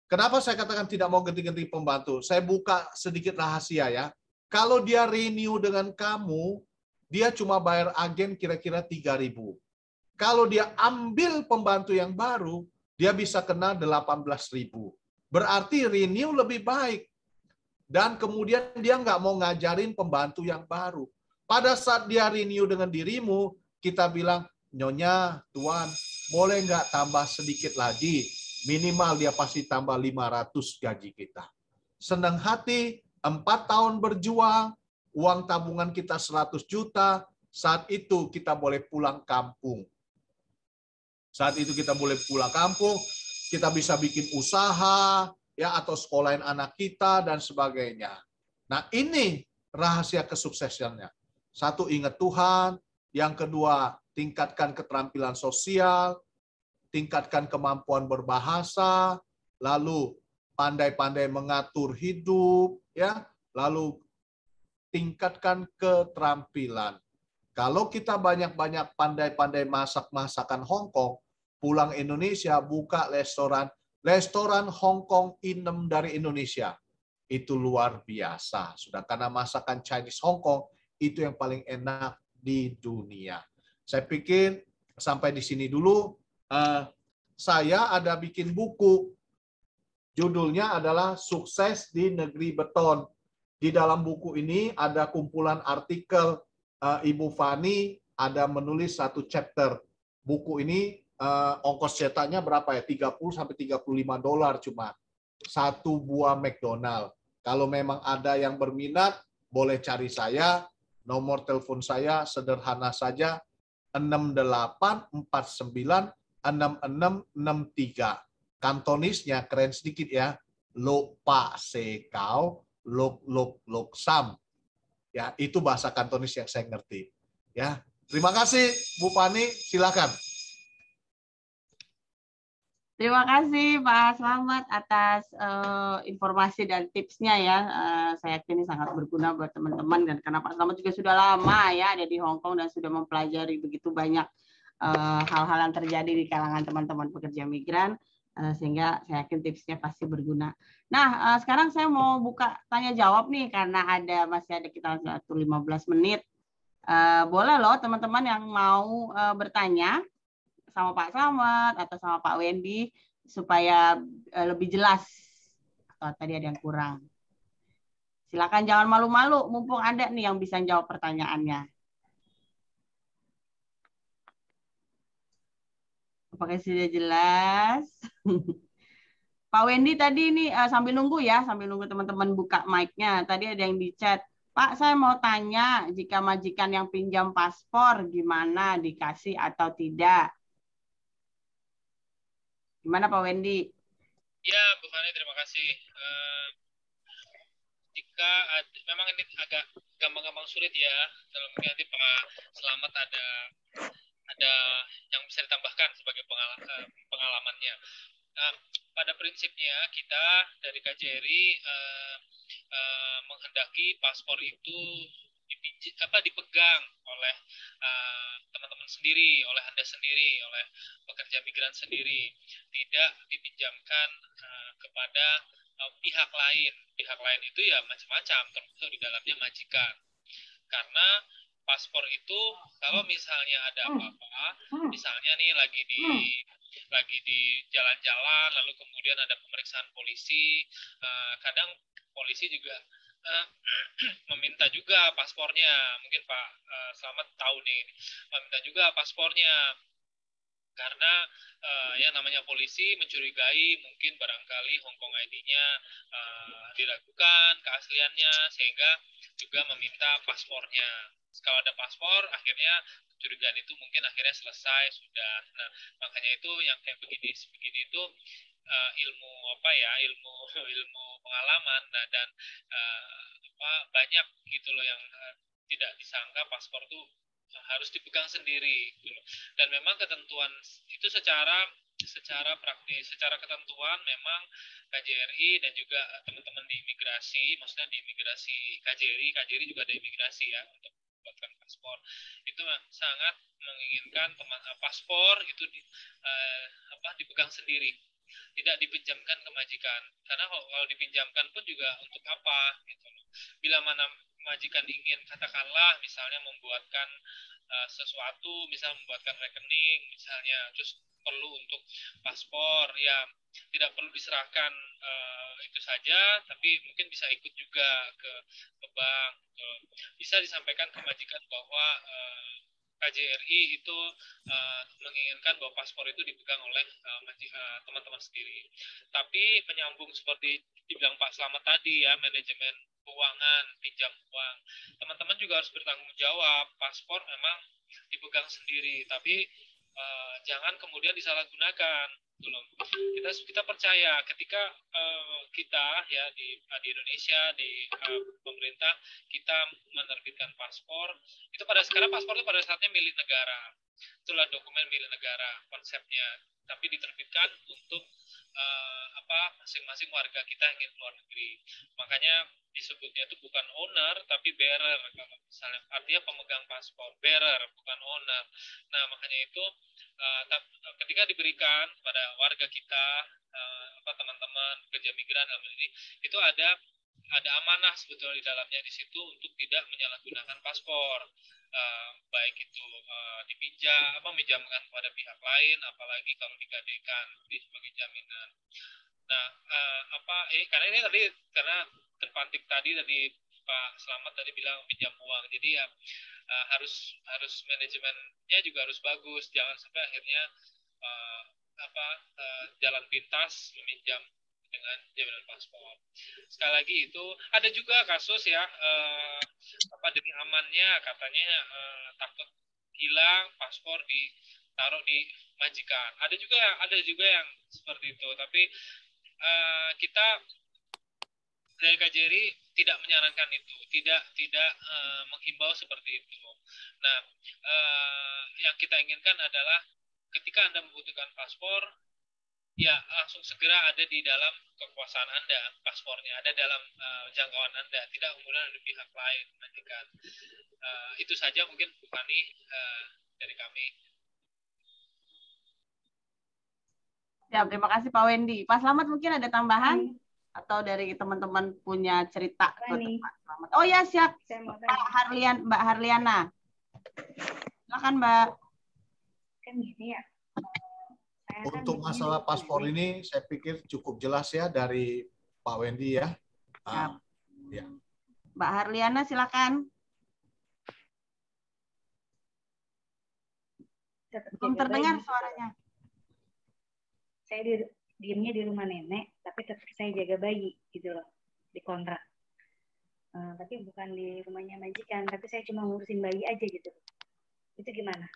Kenapa saya katakan tidak mau ganti-ganti pembantu? Saya buka sedikit rahasia ya. Kalau dia renew dengan kamu, dia cuma bayar agen kira-kira 3.000. Kalau dia ambil pembantu yang baru, dia bisa kena 18.000. Berarti renew lebih baik. Dan kemudian dia nggak mau ngajarin pembantu yang baru. Pada saat dia renew dengan dirimu, kita bilang, Nyonya, Tuan, boleh nggak tambah sedikit lagi? Minimal dia pasti tambah 500 gaji kita. Senang hati, 4 tahun berjuang, uang tabungan kita 100 juta, saat itu kita boleh pulang kampung. Saat itu kita boleh pulang kampung, kita bisa bikin usaha, ya, atau sekolahin anak kita, dan sebagainya. Nah, ini rahasia kesuksesannya. Satu, ingat Tuhan. Yang kedua, tingkatkan keterampilan sosial, tingkatkan kemampuan berbahasa, lalu pandai-pandai mengatur hidup, ya, lalu tingkatkan keterampilan. Kalau kita banyak-banyak pandai-pandai masak masakan Hong Kong, pulang Indonesia buka restoran Hong Kong inem dari Indonesia. Itu luar biasa. Sudah karena masakan Chinese Hong Kong itu yang paling enak di dunia. Saya pikir sampai di sini dulu. Saya ada bikin buku. Judulnya adalah Sukses di Negeri Beton. Di dalam buku ini ada kumpulan artikel Ibu Fani ada menulis satu chapter. Buku ini ongkos cetaknya berapa ya? 30 sampai 35 dolar cuma. Satu buah McDonald. Kalau memang ada yang berminat, boleh cari saya. Nomor telepon saya sederhana saja, 68496663. Kantonisnya keren sedikit ya. Lok Pa Se Kau, Lok Sam. Ya, itu bahasa Kantonis yang saya ngerti. Ya, terima kasih Bu Fani, silakan. Terima kasih Pak Slamet atas informasi dan tipsnya ya. Saya yakin ini sangat berguna buat teman-teman, dan karena Pak Slamet juga sudah lama ya ada di Hong Kong dan sudah mempelajari begitu banyak hal-hal yang terjadi di kalangan teman-teman pekerja migran, sehingga saya yakin tipsnya pasti berguna. Nah, sekarang saya mau buka tanya jawab nih karena masih ada kita 15 menit. Boleh loh teman-teman yang mau bertanya sama Pak Slamet atau sama Pak Wendy supaya lebih jelas atau tadi ada yang kurang. Silakan, jangan malu-malu, mumpung ada nih yang bisa jawab pertanyaannya. Apakah sudah jelas? Pak Wendy tadi ini sambil nunggu ya, sambil nunggu teman-teman buka mic-nya. Tadi ada yang di chat, Pak saya mau tanya, jika majikan yang pinjam paspor gimana, dikasih atau tidak? Gimana Pak Wendy? Ya, Bu Fani, terima kasih. Jika memang ini agak gampang-gampang sulit ya, kalau mungkin nanti Pak Slamet ada yang bisa ditambahkan sebagai pengalamannya. Pada prinsipnya kita dari KJRI menghendaki paspor itu dipegang oleh teman-teman sendiri, oleh Anda sendiri, oleh pekerja migran sendiri, tidak dipinjamkan kepada pihak lain. Pihak lain itu ya macam-macam, termasuk di dalamnya majikan. Karena paspor itu kalau misalnya ada apa-apa, misalnya nih lagi di jalan-jalan, lalu kemudian ada pemeriksaan polisi, kadang polisi juga meminta juga paspornya. Mungkin Pak Slamet tahu nih, meminta juga paspornya. Karena ya namanya polisi mencurigai mungkin barangkali Hong Kong ID-nya diragukan keasliannya, sehingga juga meminta paspornya. Kalau ada paspor, akhirnya kecurigaan itu mungkin akhirnya selesai sudah. Nah, makanya itu yang kayak begini itu ilmu ilmu pengalaman. Nah, dan banyak gitu loh yang tidak disangka paspor itu harus dipegang sendiri gitu. Dan memang ketentuan itu secara praktis, secara ketentuan memang KJRI dan juga teman-teman di imigrasi, maksudnya di imigrasi KJRI juga ada imigrasi ya untuk membuatkan paspor. Itu sangat menginginkan paspor itu dipegang sendiri, tidak dipinjamkan ke majikan. Karena kalau dipinjamkan pun juga untuk apa gitu. Bila mana majikan ingin katakanlah misalnya membuatkan sesuatu, misal membuatkan rekening misalnya, terus perlu untuk paspor, ya tidak perlu diserahkan itu saja, tapi mungkin bisa ikut juga ke bank. Bisa disampaikan ke majikan bahwa KJRI itu menginginkan bahwa paspor itu dipegang oleh teman-teman sendiri. Tapi menyambung seperti dibilang Pak Slamet tadi ya, manajemen keuangan, pinjam uang, teman-teman juga harus bertanggung jawab. Paspor memang dipegang sendiri, tapi jangan kemudian disalahgunakan. Kita percaya ketika kita ya di Indonesia, di pemerintah kita menerbitkan paspor, itu sekarang paspor itu pada saatnya milik negara. Itulah dokumen milik negara konsepnya, tapi diterbitkan untuk masing-masing warga kita yang ingin keluar negeri. Makanya disebutnya itu bukan owner tapi bearer, kalau misalnya artinya pemegang paspor, bearer bukan owner. Nah makanya itu ketika diberikan pada warga kita, teman-teman pekerja migran dalam ini, itu ada amanah sebetulnya di dalamnya di situ untuk tidak menyalahgunakan paspor, baik itu meminjamkan kepada pihak lain, apalagi kalau digadaikan sebagai jaminan. Nah, karena ini tadi karena terpantik tadi Pak Slamet tadi bilang pinjam uang, jadi ya harus manajemennya juga harus bagus, jangan sampai akhirnya jalan pintas meminjam dengan jaminan paspor. Sekali lagi itu ada juga kasus ya demi amannya katanya takut hilang paspor ditaruh di majikan. Ada juga yang seperti itu, tapi kita dari KJRI tidak menyarankan itu, tidak menghimbau seperti itu. Nah, yang kita inginkan adalah ketika Anda membutuhkan paspor, ya langsung segera ada di dalam kekuasaan Anda, paspornya ada dalam jangkauan Anda, tidak kemudian ada pihak lain majikan. Itu saja mungkin Bu Fani dari kami. Ya, terima kasih Pak Wendy. Pak Slamet mungkin ada tambahan atau dari teman-teman punya cerita ke Pak Slamet. Oh ya, siap. Mbak Harliana. Silakan Mbak. Kan gini ya. Untuk masalah paspor ini saya pikir cukup jelas ya dari Pak Wendy ya. Ya. Mbak Harliana silakan. Belum terdengar suaranya. Saya diemnya di rumah nenek, tapi tetap saya jaga bayi gitu loh, di kontrak. Tapi bukan di rumahnya majikan, tapi saya cuma ngurusin bayi aja gitu. Itu gimana?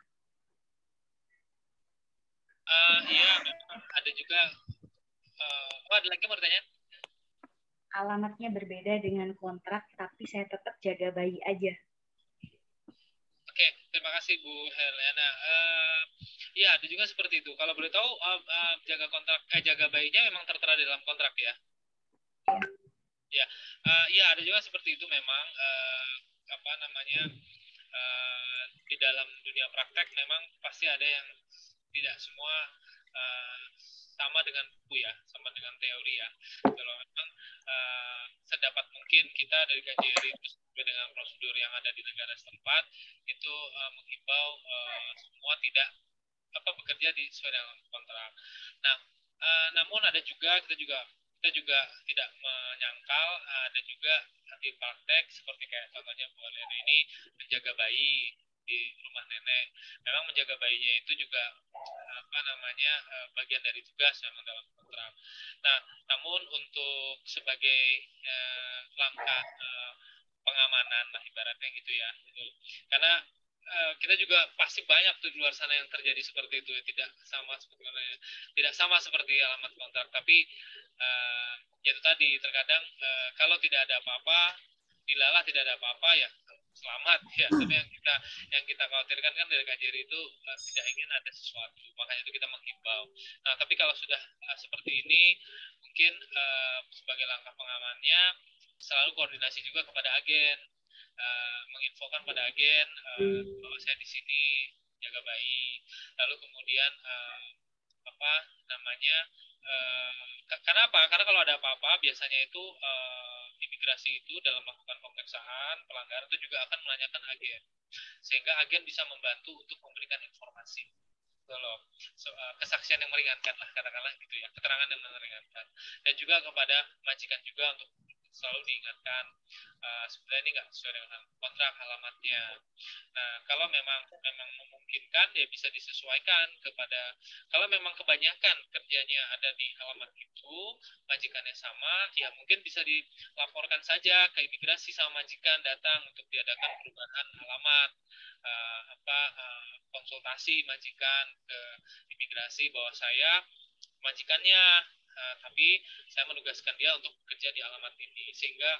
Iya, ada juga. Ada lagi mau bertanya? Alamatnya berbeda dengan kontrak, tapi saya tetap jaga bayi aja. Oke, terima kasih Bu Helena. Ya, ada juga seperti itu. Kalau boleh tahu, jaga bayinya memang tertera di dalam kontrak ya? Ya, ya ada juga seperti itu memang. Di dalam dunia praktek memang pasti ada yang tidak semua sama dengan buku ya, sama dengan teori ya. Kalau memang sedapat mungkin kita dari KJRI sesuai dengan prosedur yang ada di negara setempat itu menghimbau semua tidak bekerja sesuai dengan kontrak. Nah, namun ada juga kita juga tidak menyangkal ada juga di praktek seperti kayak contohnya Bu Helena ini menjaga bayi di rumah nenek. Memang menjaga bayinya itu juga bagian dari tugas memang dalam kontrak. Nah, namun untuk sebagai langkah pengamanan lah ibaratnya gitu ya. Karena kita juga pasti banyak tuh di luar sana yang terjadi seperti itu ya, tidak sama seperti alamat kontrak, tapi itu tadi terkadang kalau tidak ada apa-apa, dilalah tidak ada apa-apa ya selamat ya. Tapi yang kita khawatirkan kan dari KJRI itu tidak ingin ada sesuatu, makanya itu kita menghimbau. Nah, tapi kalau sudah seperti ini, mungkin sebagai langkah pengamannya selalu koordinasi juga kepada agen, menginfokan pada agen bahwa saya di sini jaga bayi. Lalu kemudian karena apa? Karena kalau ada apa-apa biasanya itu imigrasi itu dalam melakukan pemeriksaan pelanggaran itu juga akan menanyakan agen, sehingga agen bisa membantu untuk memberikan informasi. Kalau kesaksian yang meringankan lah katakanlah gitu ya, keterangan yang meringankan, dan juga kepada majikan juga untuk selalu diingatkan sebenarnya ini nggak sesuai dengan kontrak alamatnya. Nah, kalau memang memungkinkan ya bisa disesuaikan kepada, kalau memang kebanyakan kerjanya ada di alamat itu, majikannya sama, ya mungkin bisa dilaporkan saja ke imigrasi sama majikan datang untuk diadakan perubahan alamat, konsultasi majikan ke imigrasi bahwa saya majikannya tapi saya menugaskan dia untuk bekerja di alamat ini sehingga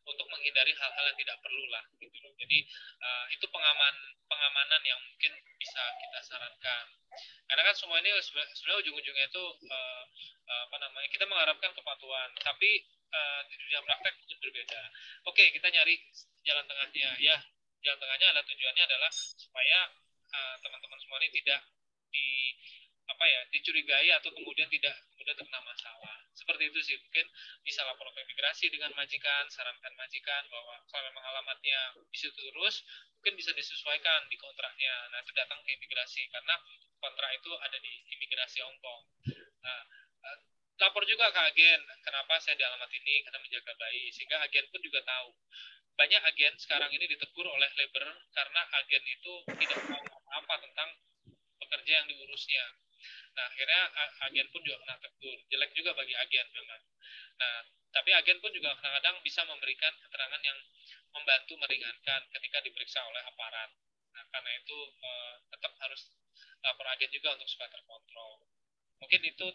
untuk menghindari hal-hal yang tidak perlu lah gitu. Jadi itu pengamanan yang mungkin bisa kita sarankan. Karena kan semua ini sebenarnya ujung-ujungnya itu kita mengharapkan kepatuhan, tapi di dunia praktek itu berbeda. Oke, kita nyari jalan tengahnya ya. Jalan tengahnya adalah tujuannya adalah supaya teman-teman semua ini tidak dicurigai atau kemudian tidak terkena masalah. Seperti itu sih, mungkin bisa lapor ke imigrasi dengan majikan, sarankan majikan bahwa kalau memang alamatnya di situ terus, mungkin bisa disesuaikan di kontraknya. Nah, itu datang ke imigrasi karena kontrak itu ada di imigrasi Hong Kong. Nah, lapor juga ke agen, kenapa saya di alamat ini, karena menjaga bayi, sehingga agen pun juga tahu. Banyak agen sekarang ini ditegur oleh laborer karena agen itu tidak tahu apa tentang pekerja yang diurusnya. Nah, akhirnya agen pun juga kena tegur. Jelek juga bagi agen memang. Nah, tapi agen pun juga kadang-kadang bisa memberikan keterangan yang membantu meringankan ketika diperiksa oleh aparat. Nah, karena itu tetap harus lapor agen juga untuk supaya terkontrol. Mungkin itu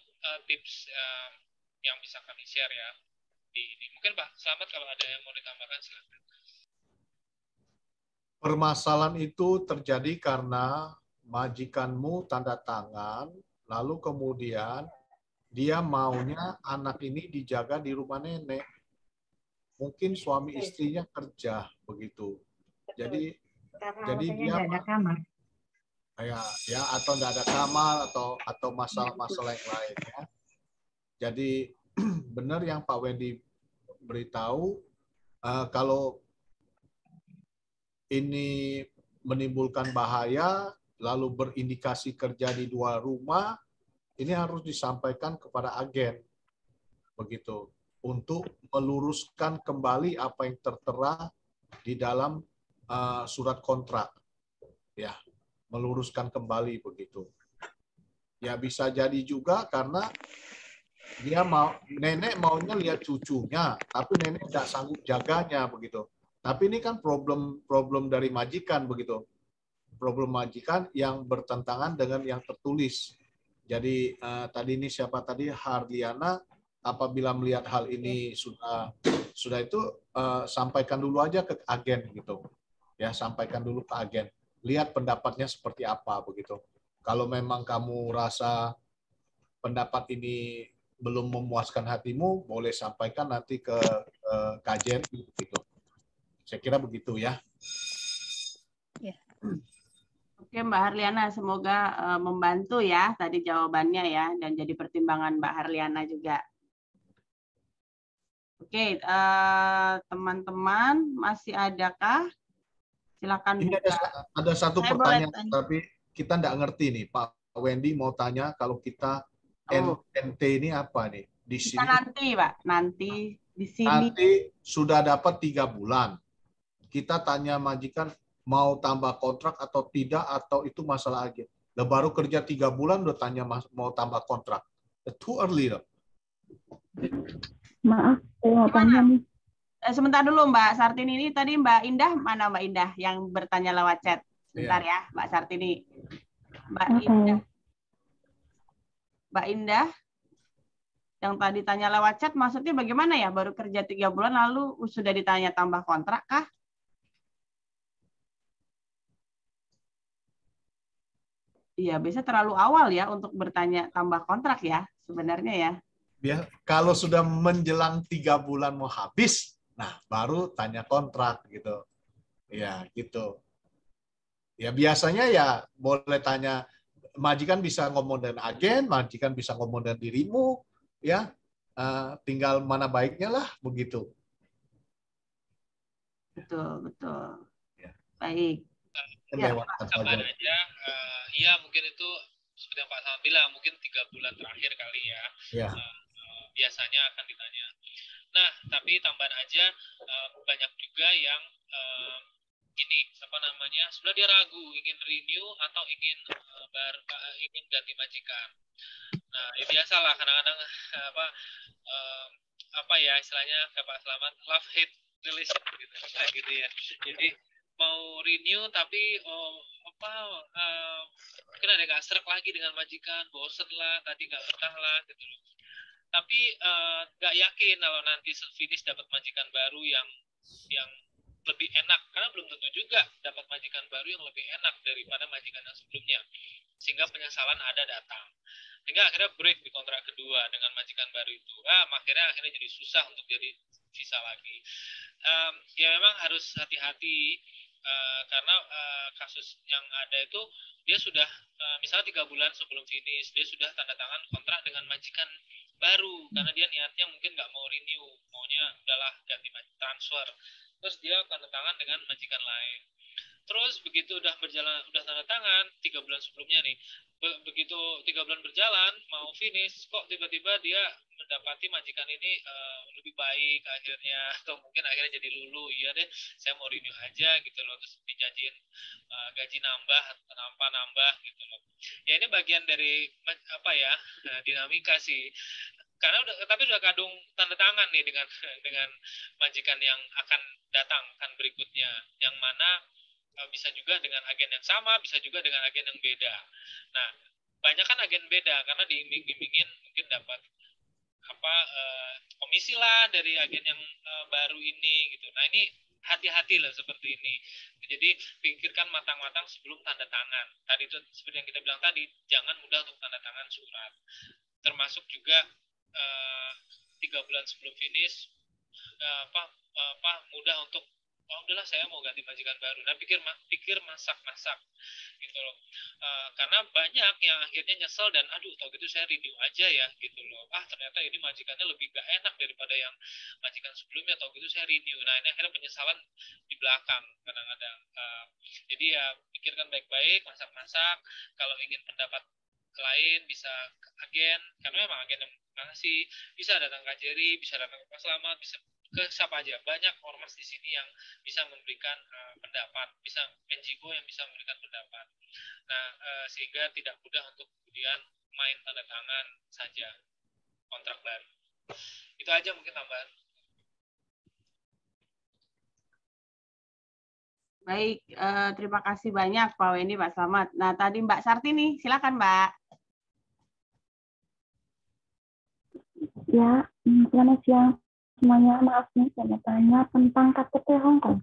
tips yang bisa kami share ya. Mungkin Pak Selamat kalau ada yang mau ditambahkan silakan. Permasalahan itu terjadi karena majikanmu tanda tangan, lalu kemudian dia maunya anak ini dijaga di rumah nenek. Mungkin suami istrinya kerja begitu. Jadi dia ada kamar. Ya atau tidak ada kamar atau masalah-masalah yang lain ya. Jadi benar yang Pak Wendy beritahu, kalau ini menimbulkan bahaya lalu berindikasi kerja di dua rumah, ini harus disampaikan kepada agen begitu untuk meluruskan kembali apa yang tertera di dalam surat kontrak ya, meluruskan kembali begitu ya. Bisa jadi juga karena nenek maunya lihat cucunya tapi nenek tidak sanggup jaganya begitu. Tapi ini kan problem dari majikan begitu, problem majikan yang bertentangan dengan yang tertulis. Jadi tadi ini siapa tadi, Hardiana, apabila melihat hal ini sudah itu sampaikan dulu aja ke agen gitu ya, sampaikan dulu ke agen, lihat pendapatnya seperti apa begitu. Kalau memang kamu rasa pendapat ini belum memuaskan hatimu, boleh sampaikan nanti ke kajian gitu. Saya kira begitu ya. Oke Mbak Harliana, semoga membantu ya tadi jawabannya ya, dan jadi pertimbangan Mbak Harliana juga. Oke, teman-teman masih adakah? Silakan Ini buka. ada satu pertanyaan, tapi kita tidak ngerti nih. Pak Wendy mau tanya kalau kita NT ini apa nih? Di sini. Nanti Pak, nanti di sini. Nanti sudah dapat 3 bulan. Kita tanya majikan mau tambah kontrak atau tidak, atau itu masalah agen. Lah baru kerja 3 bulan udah tanya mau tambah kontrak. Too early loh. Maaf, saya mau tanya nih. Sebentar dulu Mbak Sartini, ini tadi Mbak Indah, mana Mbak Indah yang bertanya lewat chat? Sebentar ya Mbak Sartini. Mbak Indah yang tadi tanya lewat chat maksudnya bagaimana ya? Baru kerja 3 bulan lalu sudah ditanya tambah kontrak kah? Iya, biasanya terlalu awal ya untuk bertanya tambah kontrak ya sebenarnya ya. Kalau sudah menjelang 3 bulan mau habis, nah baru tanya kontrak gitu. Ya gitu. Ya biasanya ya boleh tanya, majikan bisa ngomong dengan agen, majikan bisa ngomong dengan dirimu, ya tinggal mana baiknya lah begitu. Betul, betul. Ya. Baik. Tambahan aja, iya mungkin itu seperti yang Pak Selamat bilang, mungkin 3 bulan terakhir kali ya. Ya. Biasanya akan ditanya. Nah, tapi tambahan aja, banyak juga yang sebenarnya dia ragu ingin renew atau ingin ganti majikan. Nah, ya biasalah kadang-kadang istilahnya kayak Pak Selamat, love hate relation gitu ya. Jadi mau renew tapi mungkin ada nggak srek lagi dengan majikan, bosen lah, tadi nggak betah lah gitu loh. Tapi nggak yakin kalau nanti finish dapat majikan baru yang lebih enak, karena belum tentu juga dapat majikan baru yang lebih enak daripada majikan yang sebelumnya, sehingga penyesalan ada datang, sehingga akhirnya break di kontrak kedua dengan majikan baru itu. Akhirnya jadi susah untuk jadi sisa lagi. Ya memang harus hati-hati karena kasus yang ada itu dia sudah misalnya 3 bulan sebelum finish dia sudah tanda tangan kontrak dengan majikan baru karena dia niatnya mungkin nggak mau renew, maunya udahlah ganti transfer, terus dia tanda tangan dengan majikan lain. Terus begitu udah berjalan, udah tanda tangan 3 bulan sebelumnya nih, begitu 3 bulan berjalan mau finish, kok tiba-tiba dia mendapati majikan ini lebih baik akhirnya, atau mungkin akhirnya jadi lulu, iya deh saya mau renew aja gitu loh, terus dijanjiin gaji nambah gitu loh. Ya ini bagian dari apa ya, dinamika sih, karena udah kandung tanda tangan nih dengan majikan yang akan datang kan berikutnya, yang mana bisa juga dengan agen yang sama, bisa juga dengan agen yang beda. Nah, banyak kan agen beda karena diiming-imingin mungkin dapat komisi lah dari agen yang baru ini gitu. Nah, ini hati-hati lah seperti ini. Jadi pikirkan matang-matang sebelum tanda tangan. Tadi itu seperti yang kita bilang tadi, jangan mudah untuk tanda tangan surat. Termasuk juga 3 bulan sebelum finish mudah untuk udahlah saya mau ganti majikan baru. Nah, pikir masak gitu loh. Karena banyak yang akhirnya nyesel dan aduh tau gitu saya renew aja ya gitu loh. Ternyata ini majikannya lebih gak enak daripada yang majikan sebelumnya, tau gitu saya renew. Nah, ini akhirnya penyesalan di belakang kadang-kadang. Jadi ya pikirkan baik-baik, masak-masak. Kalau ingin pendapat lain bisa ke agen, karena memang agen yang ngasih, bisa datang ke KJRI, bisa datang ke Pak Slamet, bisa ke siapa aja, banyak ormas di sini yang bisa memberikan pendapat, bisa NGO yang bisa memberikan pendapat. Nah, sehingga tidak mudah untuk kemudian main tanda tangan saja kontrak baru. Itu aja mungkin tambahan. Baik, terima kasih banyak Pak Wendy, Pak Slamet. Nah, tadi Mbak Sarti nih, silakan Mbak. Ya, selamat siang semuanya. Maaf nih, saya mau tanya tentang KTP Hongkong.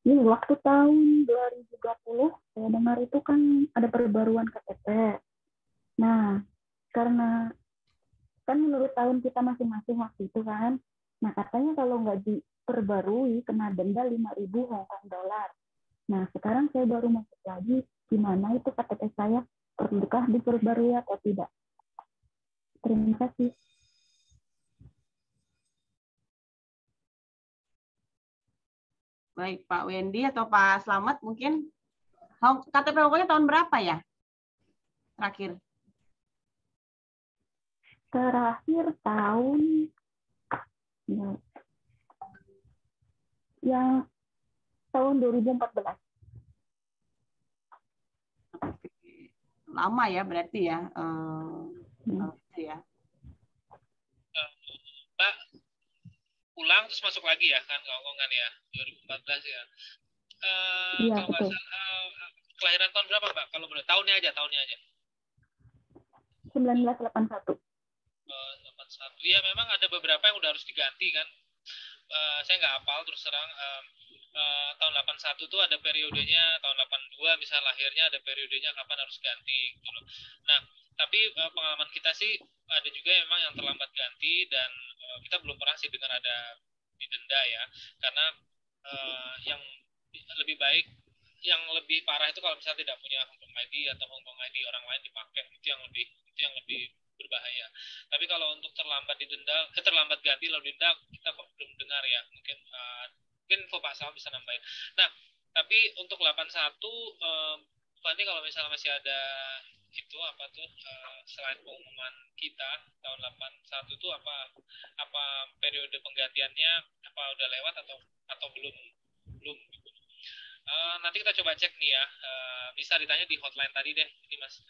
Ini waktu tahun 2020, saya dengar itu kan ada perbaruan KTP. Nah, karena kan menurut tahun kita masing-masing waktu itu kan, nah katanya kalau nggak diperbarui kena denda 5.000 Hongkong dolar. Nah, sekarang saya baru masuk lagi, gimana itu KTP saya, perlukah diperbarui atau tidak? Terima kasih. Baik, Pak Wendy atau Pak Slamet mungkin. KTP Hongkongnya tahun berapa ya? Terakhir tahun yang tahun 2014. Lama ya berarti ya. Itu ya. Mbak pulang terus masuk lagi ya kan ke Hongkong kan ya 2014 ya. Iya, kalau nggak salah kelahiran tahun berapa Mbak? Kalau boleh tahunnya aja. 1981. 81. Ya memang ada beberapa yang udah harus diganti kan. Saya nggak hafal terus terang. Tahun 81 tuh ada periodenya, tahun 82 misal lahirnya ada periodenya kapan harus ganti gitu loh. Nah, tapi pengalaman kita sih ada juga memang yang terlambat ganti dan kita belum pernah sih dengar ada didenda ya. Karena yang lebih baik, yang lebih parah itu kalau misalnya tidak punya Hongkong ID atau Hongkong ID orang lain dipakai, itu yang lebih berbahaya. Tapi kalau untuk terlambat ganti lalu denda kita belum dengar ya. Mungkin info Pak Sal bisa nambahin. Nah, tapi untuk 81 nanti kalau misalnya masih ada itu selain pengumuman kita tahun 81 itu apa periode penggantiannya apa udah lewat atau belum gitu. Nanti kita coba cek nih ya, bisa ditanya di hotline tadi deh. Ini Mas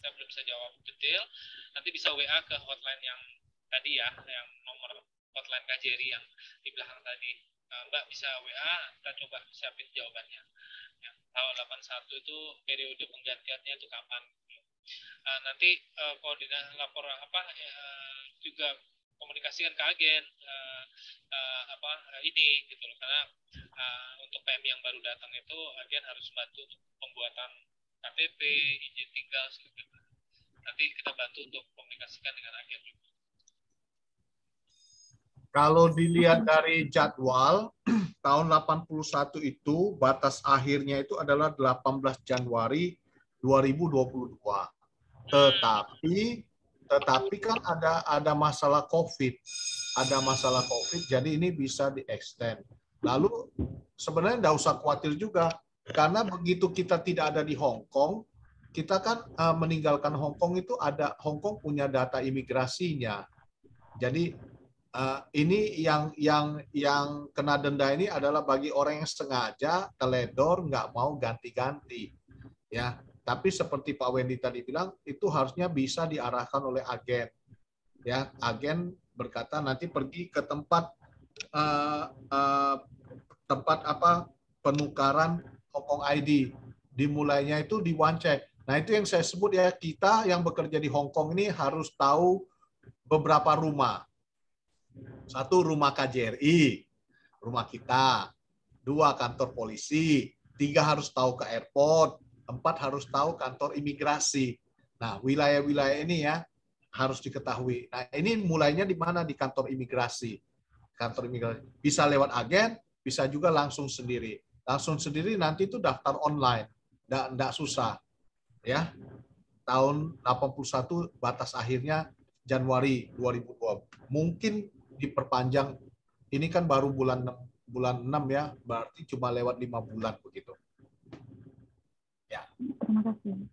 saya belum bisa jawab detail. Nanti bisa WA ke hotline yang tadi ya, yang nomor hotline KJRI yang di belakang tadi. Mbak bisa WA, kita coba siapin jawabannya. Ya. tahun 81 itu periode penggantiannya itu kapan. Nanti koordinasi lapor juga komunikasikan ke agen ini gitu loh, karena untuk PM yang baru datang itu agen harus bantu untuk pembuatan KTP, izin tinggal segala. Nanti kita bantu untuk komunikasikan dengan agen juga. Kalau dilihat dari jadwal, tahun 81 itu batas akhirnya itu adalah 18 Januari 2022. Tetapi kan ada masalah COVID. Ada masalah COVID, jadi ini bisa di-extend. Lalu sebenarnya nggak usah khawatir juga, karena begitu kita tidak ada di Hong Kong, kita kan meninggalkan Hong Kong itu Hong Kong punya data imigrasinya. Jadi ini yang kena denda ini adalah bagi orang yang sengaja teledor nggak mau ganti-ganti, ya. Tapi seperti Pak Wendy tadi bilang, itu harusnya bisa diarahkan oleh agen, ya. Agen berkata nanti pergi ke tempat penukaran Hong Kong ID, dimulainya itu di One Check. Nah itu yang saya sebut ya, kita yang bekerja di Hong Kong ini harus tahu beberapa rumah. 1, rumah KJRI, rumah kita. 2, kantor polisi. 3, harus tahu ke airport. 4, harus tahu kantor imigrasi. Nah, wilayah-wilayah ini ya harus diketahui. Nah, ini mulainya di mana? Di kantor imigrasi. Kantor imigrasi. Bisa lewat agen, bisa juga langsung sendiri. Langsung sendiri nanti itu daftar online. Nggak susah. Ya. Tahun 81 batas akhirnya Januari 2020. Mungkin diperpanjang, ini kan baru bulan 6 ya, berarti cuma lewat 5 bulan begitu. Ya. Terima kasih.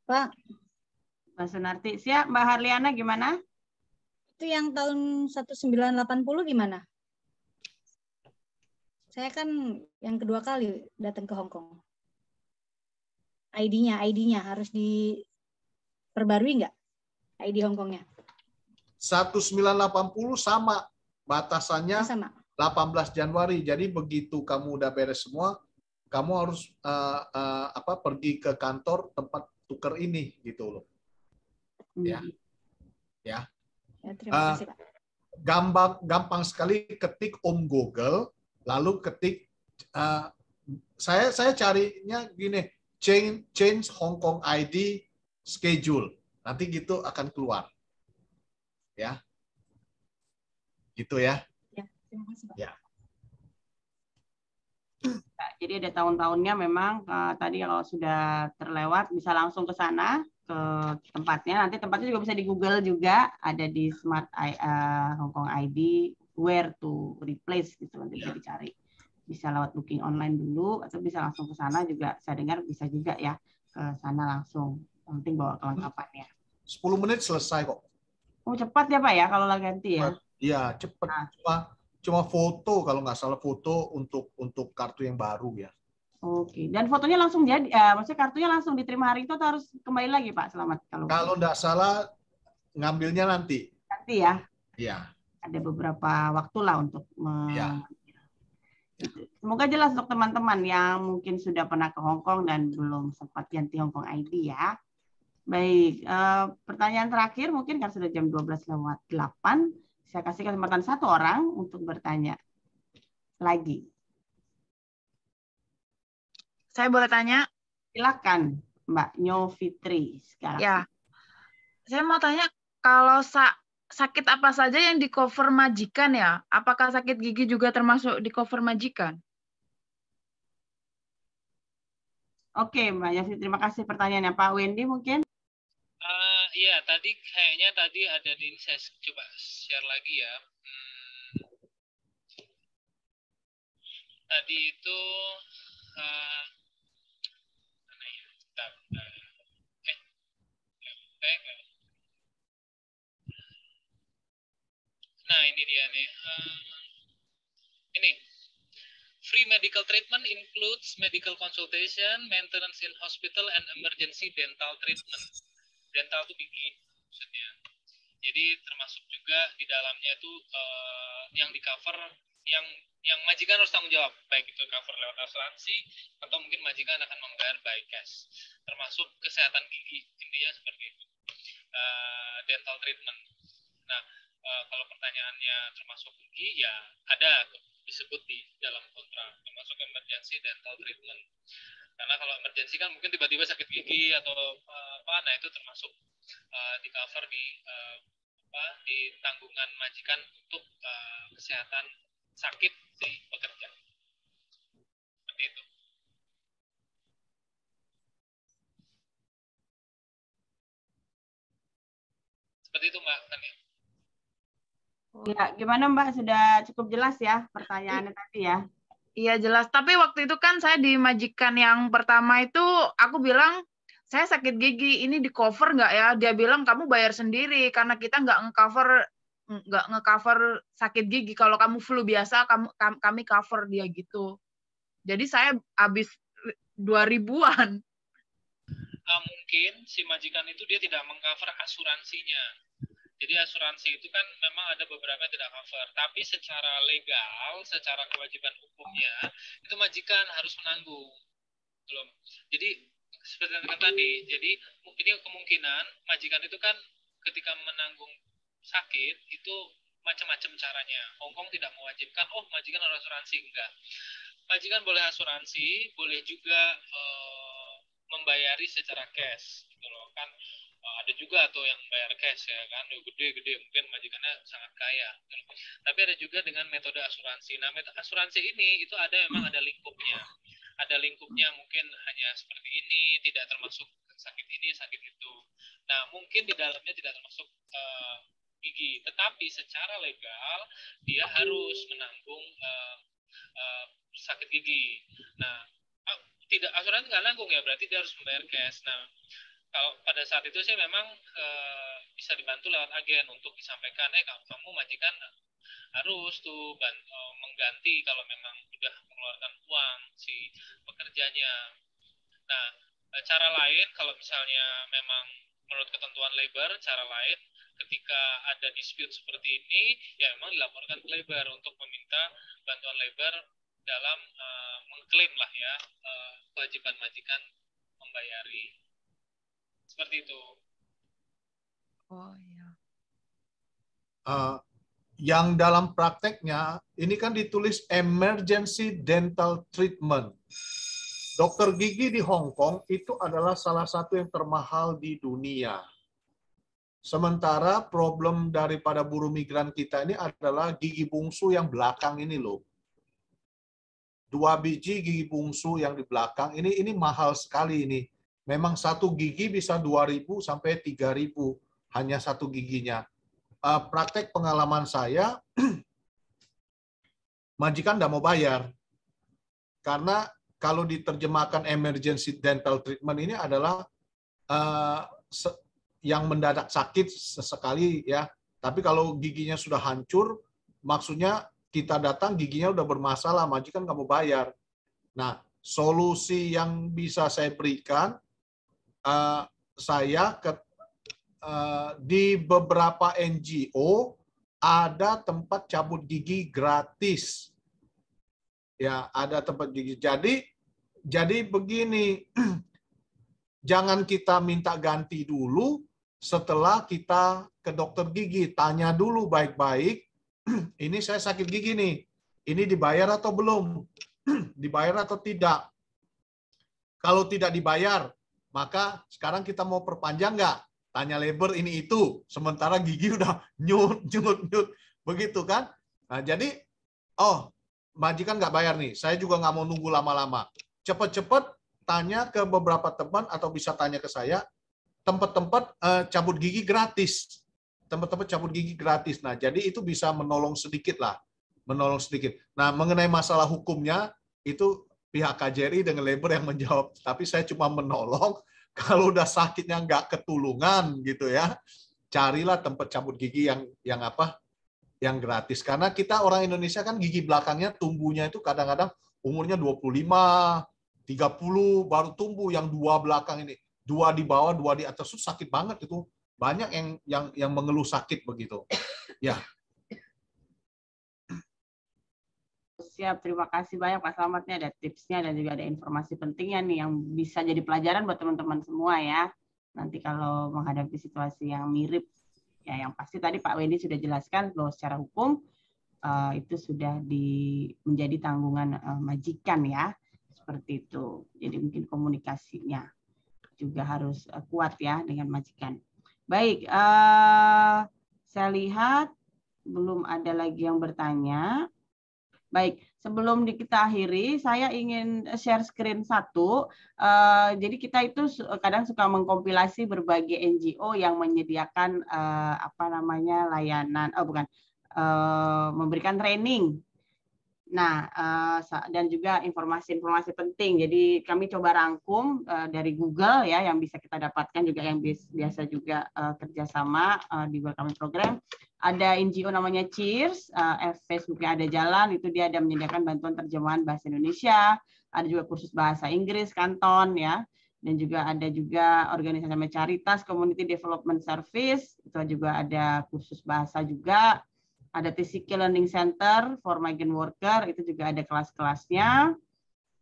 Pak, Mbak Sunarti, siap. Mbak Harliana gimana? itu yang tahun 1980 gimana? Saya kan yang kedua kali datang ke Hong Kong. ID-nya harus diperbarui nggak? ID Hongkongnya? 1980 sama, batasannya Sama. 18 Januari. Jadi begitu kamu udah beres semua, kamu harus pergi ke kantor tempat tuker ini gitu loh. Ya. Ya. Terima kasih, Pak. Gampang sekali, ketik Google, lalu ketik saya carinya gini, change Hong Kong ID schedule. Nanti gitu akan keluar. Ya. Gitu ya. Ya, terima kasih, Pak. Ya. Nah, jadi ada tahun-tahunnya memang tadi kalau sudah terlewat bisa langsung ke sana, ke tempatnya. Nanti tempatnya juga bisa di Google juga, ada di Smart Hong Kong ID, where to replace gitu, nanti bisa dicari. Bisa lewat booking online dulu atau bisa langsung ke sana juga. Saya dengar bisa juga ya ke sana langsung. Yang penting bawa kelengkapannya. 10 menit selesai kok. Oh, cepat ya Pak ya kalau lah ganti ya? Iya, cepat. Cuma foto, kalau nggak salah foto untuk kartu yang baru ya. Oke, dan fotonya langsung jadi, maksudnya kartunya langsung diterima hari itu atau harus kembali lagi Pak? Selamat kalau nggak salah ngambilnya nanti. Nanti ya? Iya. Ada beberapa waktu lah untuk Iya. Semoga jelas untuk teman-teman yang mungkin sudah pernah ke Hong Kong dan belum sempat ganti Hong Kong ID ya. Baik, pertanyaan terakhir mungkin karena sudah jam 12:08, saya kasih kesempatan 1 orang untuk bertanya lagi. Saya boleh tanya? Silakan, Mbak Nyo Fitri sekarang. Ya, saya mau tanya kalau sakit apa saja yang di cover majikan ya? Apakah sakit gigi juga termasuk di cover majikan? Oke, Mbak Nyo Fitri, terima kasih pertanyaannya. Pak Wendy mungkin? Iya, kayaknya tadi ada di, saya coba share lagi ya. Tadi itu mana ya? Nah, ini dia nih. Ini. Free medical treatment includes medical consultation, maintenance in hospital, and emergency dental treatment. Dental itu gigi maksudnya. Jadi termasuk juga di dalamnya itu yang di cover yang majikan harus tanggung jawab, baik itu cover lewat asuransi atau mungkin majikan akan membayar by cash, termasuk kesehatan gigi, intinya seperti itu. Dental treatment. Nah, kalau pertanyaannya termasuk gigi, ya ada disebut di dalam kontrak, termasuk emergency dental treatment. Karena kalau emergency kan mungkin tiba-tiba sakit gigi atau apa, nah itu termasuk di cover di tanggungan majikan untuk kesehatan sakit si pekerja. Seperti itu. Seperti itu Mbak Tania. Ya, gimana Mbak? Sudah cukup jelas ya pertanyaannya tadi ya? Iya jelas. Tapi waktu itu kan saya di majikan yang pertama itu aku bilang saya sakit gigi, ini di cover nggak ya? Dia bilang kamu bayar sendiri karena kita nggak nge-cover sakit gigi. Kalau kamu flu biasa kami cover dia gitu. Jadi saya habis 2000-an. Mungkin si majikan itu dia tidak mengcover asuransinya. Jadi asuransi itu kan memang ada beberapa yang tidak cover, tapi secara legal, secara kewajiban hukumnya, itu majikan harus menanggung. Belum. Jadi seperti yang tadi, jadi ini kemungkinan majikan itu kan ketika menanggung sakit itu macam-macam caranya. Hongkong tidak mewajibkan, oh majikan harus asuransi, enggak. Majikan boleh asuransi, boleh juga membayari secara cash, gitu loh kan. Ada juga tuh yang bayar cash ya kan, gede-gede, mungkin majikannya sangat kaya. Tapi ada juga dengan metode asuransi. Nah, metode asuransi ini itu memang ada lingkupnya. Ada lingkupnya mungkin hanya seperti ini, tidak termasuk sakit ini, sakit itu. Nah, mungkin di dalamnya tidak termasuk gigi, tetapi secara legal dia harus menanggung sakit gigi. Nah, tidak asuransi nggak nanggung ya, berarti dia harus membayar cash. Nah, kalau pada saat itu sih memang bisa dibantu lewat agen untuk disampaikan, kamu majikan harus tuh mengganti kalau memang sudah mengeluarkan uang si pekerjanya. Nah, cara lain kalau misalnya memang menurut ketentuan labor, cara lain ketika ada dispute seperti ini, ya memang dilaporkan ke labor untuk meminta bantuan labor dalam mengklaim lah ya kewajiban majikan membayari. Seperti itu. Oh iya. Yang dalam prakteknya ini kan ditulis emergency dental treatment. Dokter gigi di Hong Kong itu adalah salah satu yang termahal di dunia. Sementara problem daripada buruh migran kita ini adalah gigi bungsu yang belakang ini loh. 2 biji gigi bungsu yang di belakang ini mahal sekali ini. Memang satu gigi bisa 2.000 sampai 3.000 hanya satu giginya. Praktek pengalaman saya, majikan tidak mau bayar. Karena kalau diterjemahkan emergency dental treatment ini adalah yang mendadak sakit sesekali ya. Tapi kalau giginya sudah hancur, maksudnya kita datang giginya udah bermasalah, majikan nggak mau bayar. Nah, solusi yang bisa saya berikan, di beberapa NGO ada tempat cabut gigi gratis. Ya, ada tempat gigi. Jadi begini, jangan kita minta ganti dulu setelah kita ke dokter gigi. Tanya dulu baik-baik, ini saya sakit gigi nih, ini dibayar atau belum? Dibayar atau tidak? Kalau tidak dibayar, maka sekarang kita mau perpanjang nggak? Tanya labor ini itu. Sementara gigi udah nyut. Begitu kan? Nah, jadi, majikan nggak bayar nih. Saya juga nggak mau nunggu lama-lama. Cepet-cepet tanya ke beberapa teman atau bisa tanya ke saya, tempat-tempat cabut gigi gratis. Tempat-tempat cabut gigi gratis. Nah, jadi itu bisa menolong sedikit lah. Menolong sedikit. Nah, mengenai masalah hukumnya, itu pihak KJRI dengan labor yang menjawab. Tapi saya cuma menolong, kalau udah sakitnya nggak ketulungan gitu ya, carilah tempat cabut gigi yang gratis. Karena kita orang Indonesia kan gigi belakangnya tumbuhnya itu kadang-kadang umurnya 25, 30 baru tumbuh, yang 2 belakang ini. 2 di bawah, 2 di atas itu sakit banget itu. Banyak yang mengeluh sakit begitu. Ya. siap. Terima kasih banyak Pak Slametnya, ada tipsnya dan juga ada informasi pentingnya nih yang bisa jadi pelajaran buat teman-teman semua ya. Nanti kalau menghadapi situasi yang mirip, ya yang pasti tadi Pak Wendy sudah jelaskan bahwa secara hukum itu sudah menjadi tanggungan majikan ya, seperti itu. Jadi mungkin komunikasinya juga harus kuat ya dengan majikan. Baik, saya lihat belum ada lagi yang bertanya. Baik, sebelum kita akhiri, saya ingin share screen satu. Jadi kita itu kadang suka mengkompilasi berbagai NGO yang menyediakan layanan, memberikan training. Nah, dan juga informasi-informasi penting. Jadi kami coba rangkum dari Google ya, yang bisa kita dapatkan juga yang biasa juga kerjasama di kami program. Ada NGO namanya Cheers, Facebooknya ada Jalan, itu dia ada menyediakan bantuan terjemahan bahasa Indonesia, ada juga kursus bahasa Inggris, Kanton ya, dan juga ada juga organisasi namanya Caritas Community Development Service, itu juga ada kursus bahasa juga, ada TCK Learning Center for Migrant Worker, itu juga ada kelas-kelasnya,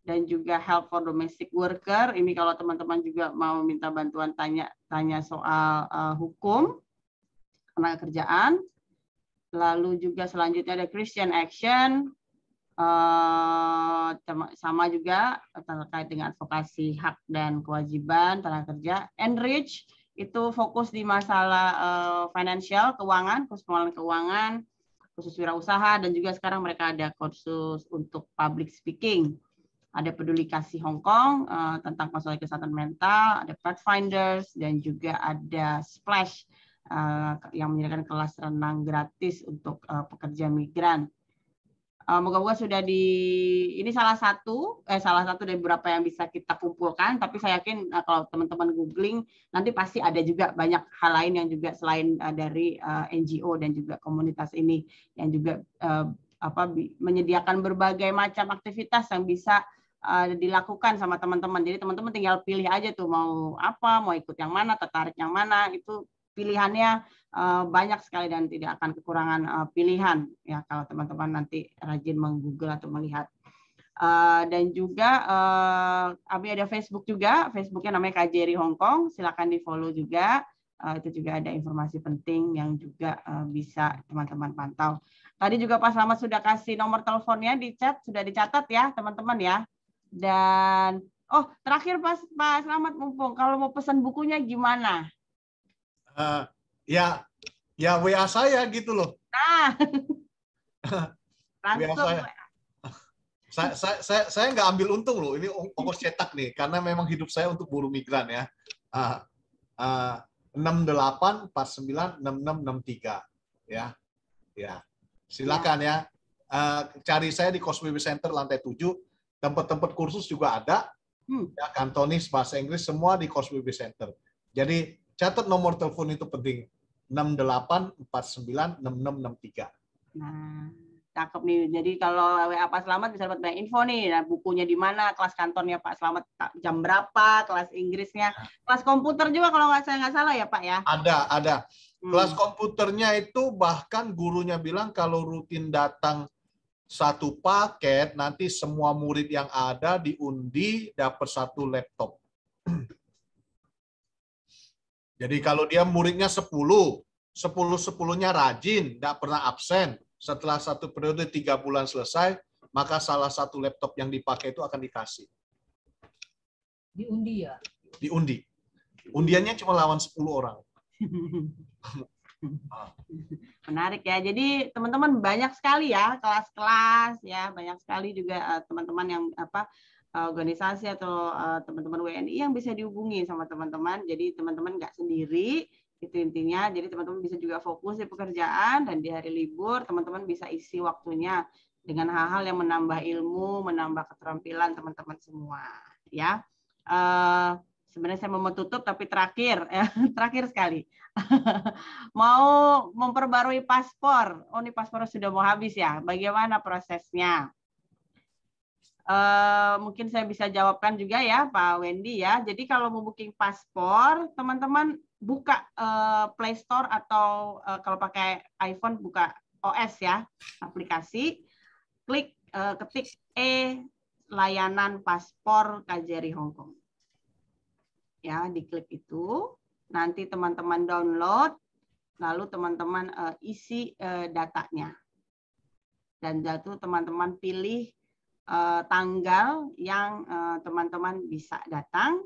dan juga Help for Domestic Worker, ini kalau teman-teman juga mau minta bantuan tanya soal hukum, tenaga kerjaan. Lalu juga selanjutnya ada Christian Action, sama juga terkait dengan advokasi hak dan kewajiban tenaga kerja. Enrich itu fokus di masalah financial, keuangan, khusus pengelolaan keuangan, khusus wirausaha, dan juga sekarang mereka ada kursus untuk public speaking. Ada Peduli Kasih Hong Kong tentang konseling kesehatan mental, ada Pathfinders, dan juga ada Splash yang menyediakan kelas renang gratis untuk pekerja migran. Moga-moga sudah ini salah satu dari beberapa yang bisa kita kumpulkan, tapi saya yakin kalau teman-teman googling nanti pasti ada juga banyak hal lain yang juga selain dari NGO dan juga komunitas ini yang juga menyediakan berbagai macam aktivitas yang bisa dilakukan sama teman-teman. Jadi teman-teman tinggal pilih aja tuh mau apa, mau ikut yang mana, tertarik yang mana, itu pilihannya banyak sekali dan tidak akan kekurangan pilihan ya kalau teman-teman nanti rajin menggoogle atau melihat. Dan juga kami ada Facebook juga, Facebooknya namanya KJRI Hong Kong, silakan di follow juga. Itu juga ada informasi penting yang juga bisa teman-teman pantau. Tadi juga Pak Slamet sudah kasih nomor teleponnya di chat, sudah dicatat ya teman-teman ya. Dan terakhir Pak Slamet, mumpung kalau mau pesan bukunya gimana? Ya WA saya gitu loh. Nah, langsung. Saya nggak ambil untung loh. Ini ongkos cetak nih, karena memang hidup saya untuk buruh migran ya. 68496663 ya. Silakan ya. Cari saya di Cosby Center lantai 7. Tempat-tempat kursus juga ada. Ya, Kantonis, bahasa Inggris semua di Cosby Center. Jadi catat nomor telepon itu penting. 68496663. Nah, cakep nih. Jadi kalau WA Pak Slamet bisa dapat banyak info nih. Nah, bukunya di mana, kelas kantornya Pak Slamet jam berapa, kelas Inggrisnya, kelas komputer juga kalau saya nggak salah ya Pak ya. Ada. Kelas komputernya itu bahkan gurunya bilang kalau rutin datang satu paket, nanti semua murid yang ada diundi dapat satu laptop. Jadi kalau dia muridnya 10-10-nya rajin, tidak pernah absen. Setelah satu periode 3 bulan selesai, maka salah satu laptop yang dipakai itu akan dikasih. Diundi ya? Diundi. Undiannya cuma lawan 10 orang. Menarik ya. Jadi teman-teman banyak sekali ya kelas-kelas ya, banyak sekali juga teman-teman yang organisasi atau teman-teman WNI yang bisa dihubungi sama teman-teman. Jadi teman-teman nggak sendiri, itu intinya. Jadi teman-teman bisa juga fokus di pekerjaan dan di hari libur teman-teman bisa isi waktunya dengan hal-hal yang menambah ilmu, menambah keterampilan teman-teman semua. Ya, sebenarnya saya mau tutup tapi terakhir sekali mau memperbarui paspor. Oh, ini paspornya sudah mau habis ya. Bagaimana prosesnya? Mungkin saya bisa jawabkan juga ya Pak Wendy ya. Jadi kalau mau booking paspor, teman-teman buka Play Store atau kalau pakai iPhone buka OS ya, aplikasi, klik ketik layanan paspor KJRI Hong Kong. Ya, diklik itu, nanti teman-teman download, lalu teman-teman isi datanya. Dan itu teman-teman pilih tanggal yang teman-teman bisa datang.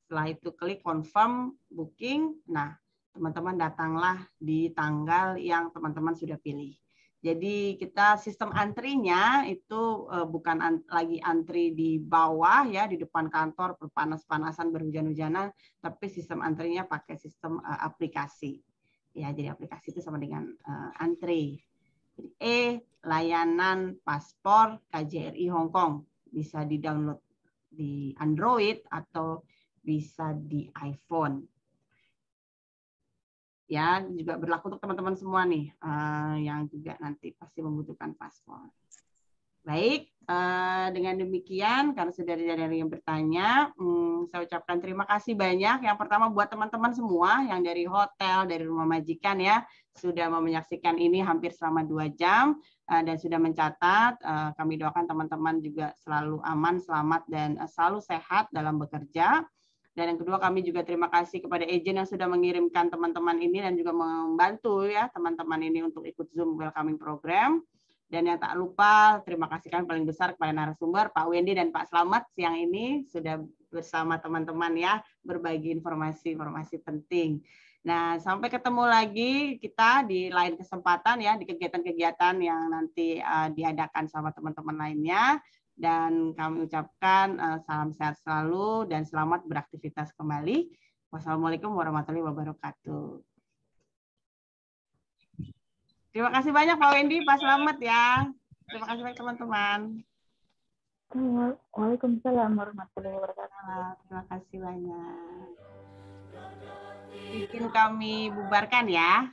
Setelah itu klik confirm booking. Nah, teman-teman datanglah di tanggal yang teman-teman sudah pilih. Jadi kita sistem antrinya itu bukan lagi antri di bawah ya, di depan kantor berpanas-panasan berhujan-hujanan, tapi sistem antrinya pakai sistem aplikasi. Ya, jadi aplikasi itu sama dengan antri. Jadi layanan paspor KJRI Hong Kong bisa di-download di Android atau bisa di iPhone. Ya, juga berlaku untuk teman-teman semua nih yang juga nanti pasti membutuhkan paspor. Baik, dengan demikian karena sudah ada yang bertanya, saya ucapkan terima kasih banyak. Yang pertama buat teman-teman semua yang dari hotel, dari rumah majikan ya, sudah menyaksikan ini hampir selama 2 jam dan sudah mencatat. Kami doakan teman-teman juga selalu aman, selamat dan selalu sehat dalam bekerja. Dan yang kedua, kami juga terima kasih kepada agent yang sudah mengirimkan teman-teman ini dan juga membantu ya teman-teman ini untuk ikut Zoom welcoming program. Dan yang tak lupa, terima kasih kami paling besar kepada narasumber Pak Wendy dan Pak Slamet siang ini sudah bersama teman-teman ya berbagi informasi-informasi penting. Nah, sampai ketemu lagi kita di lain kesempatan ya di kegiatan-kegiatan yang nanti diadakan sama teman-teman lainnya. Dan kami ucapkan salam sehat selalu dan selamat beraktivitas kembali. Wassalamualaikum warahmatullahi wabarakatuh. Terima kasih banyak Pak Wendy, Pak Slamet ya. Terima kasih banyak teman-teman. Waalaikumsalam warahmatullahi wabarakatuh. Terima kasih banyak. Izin kami bubarkan ya.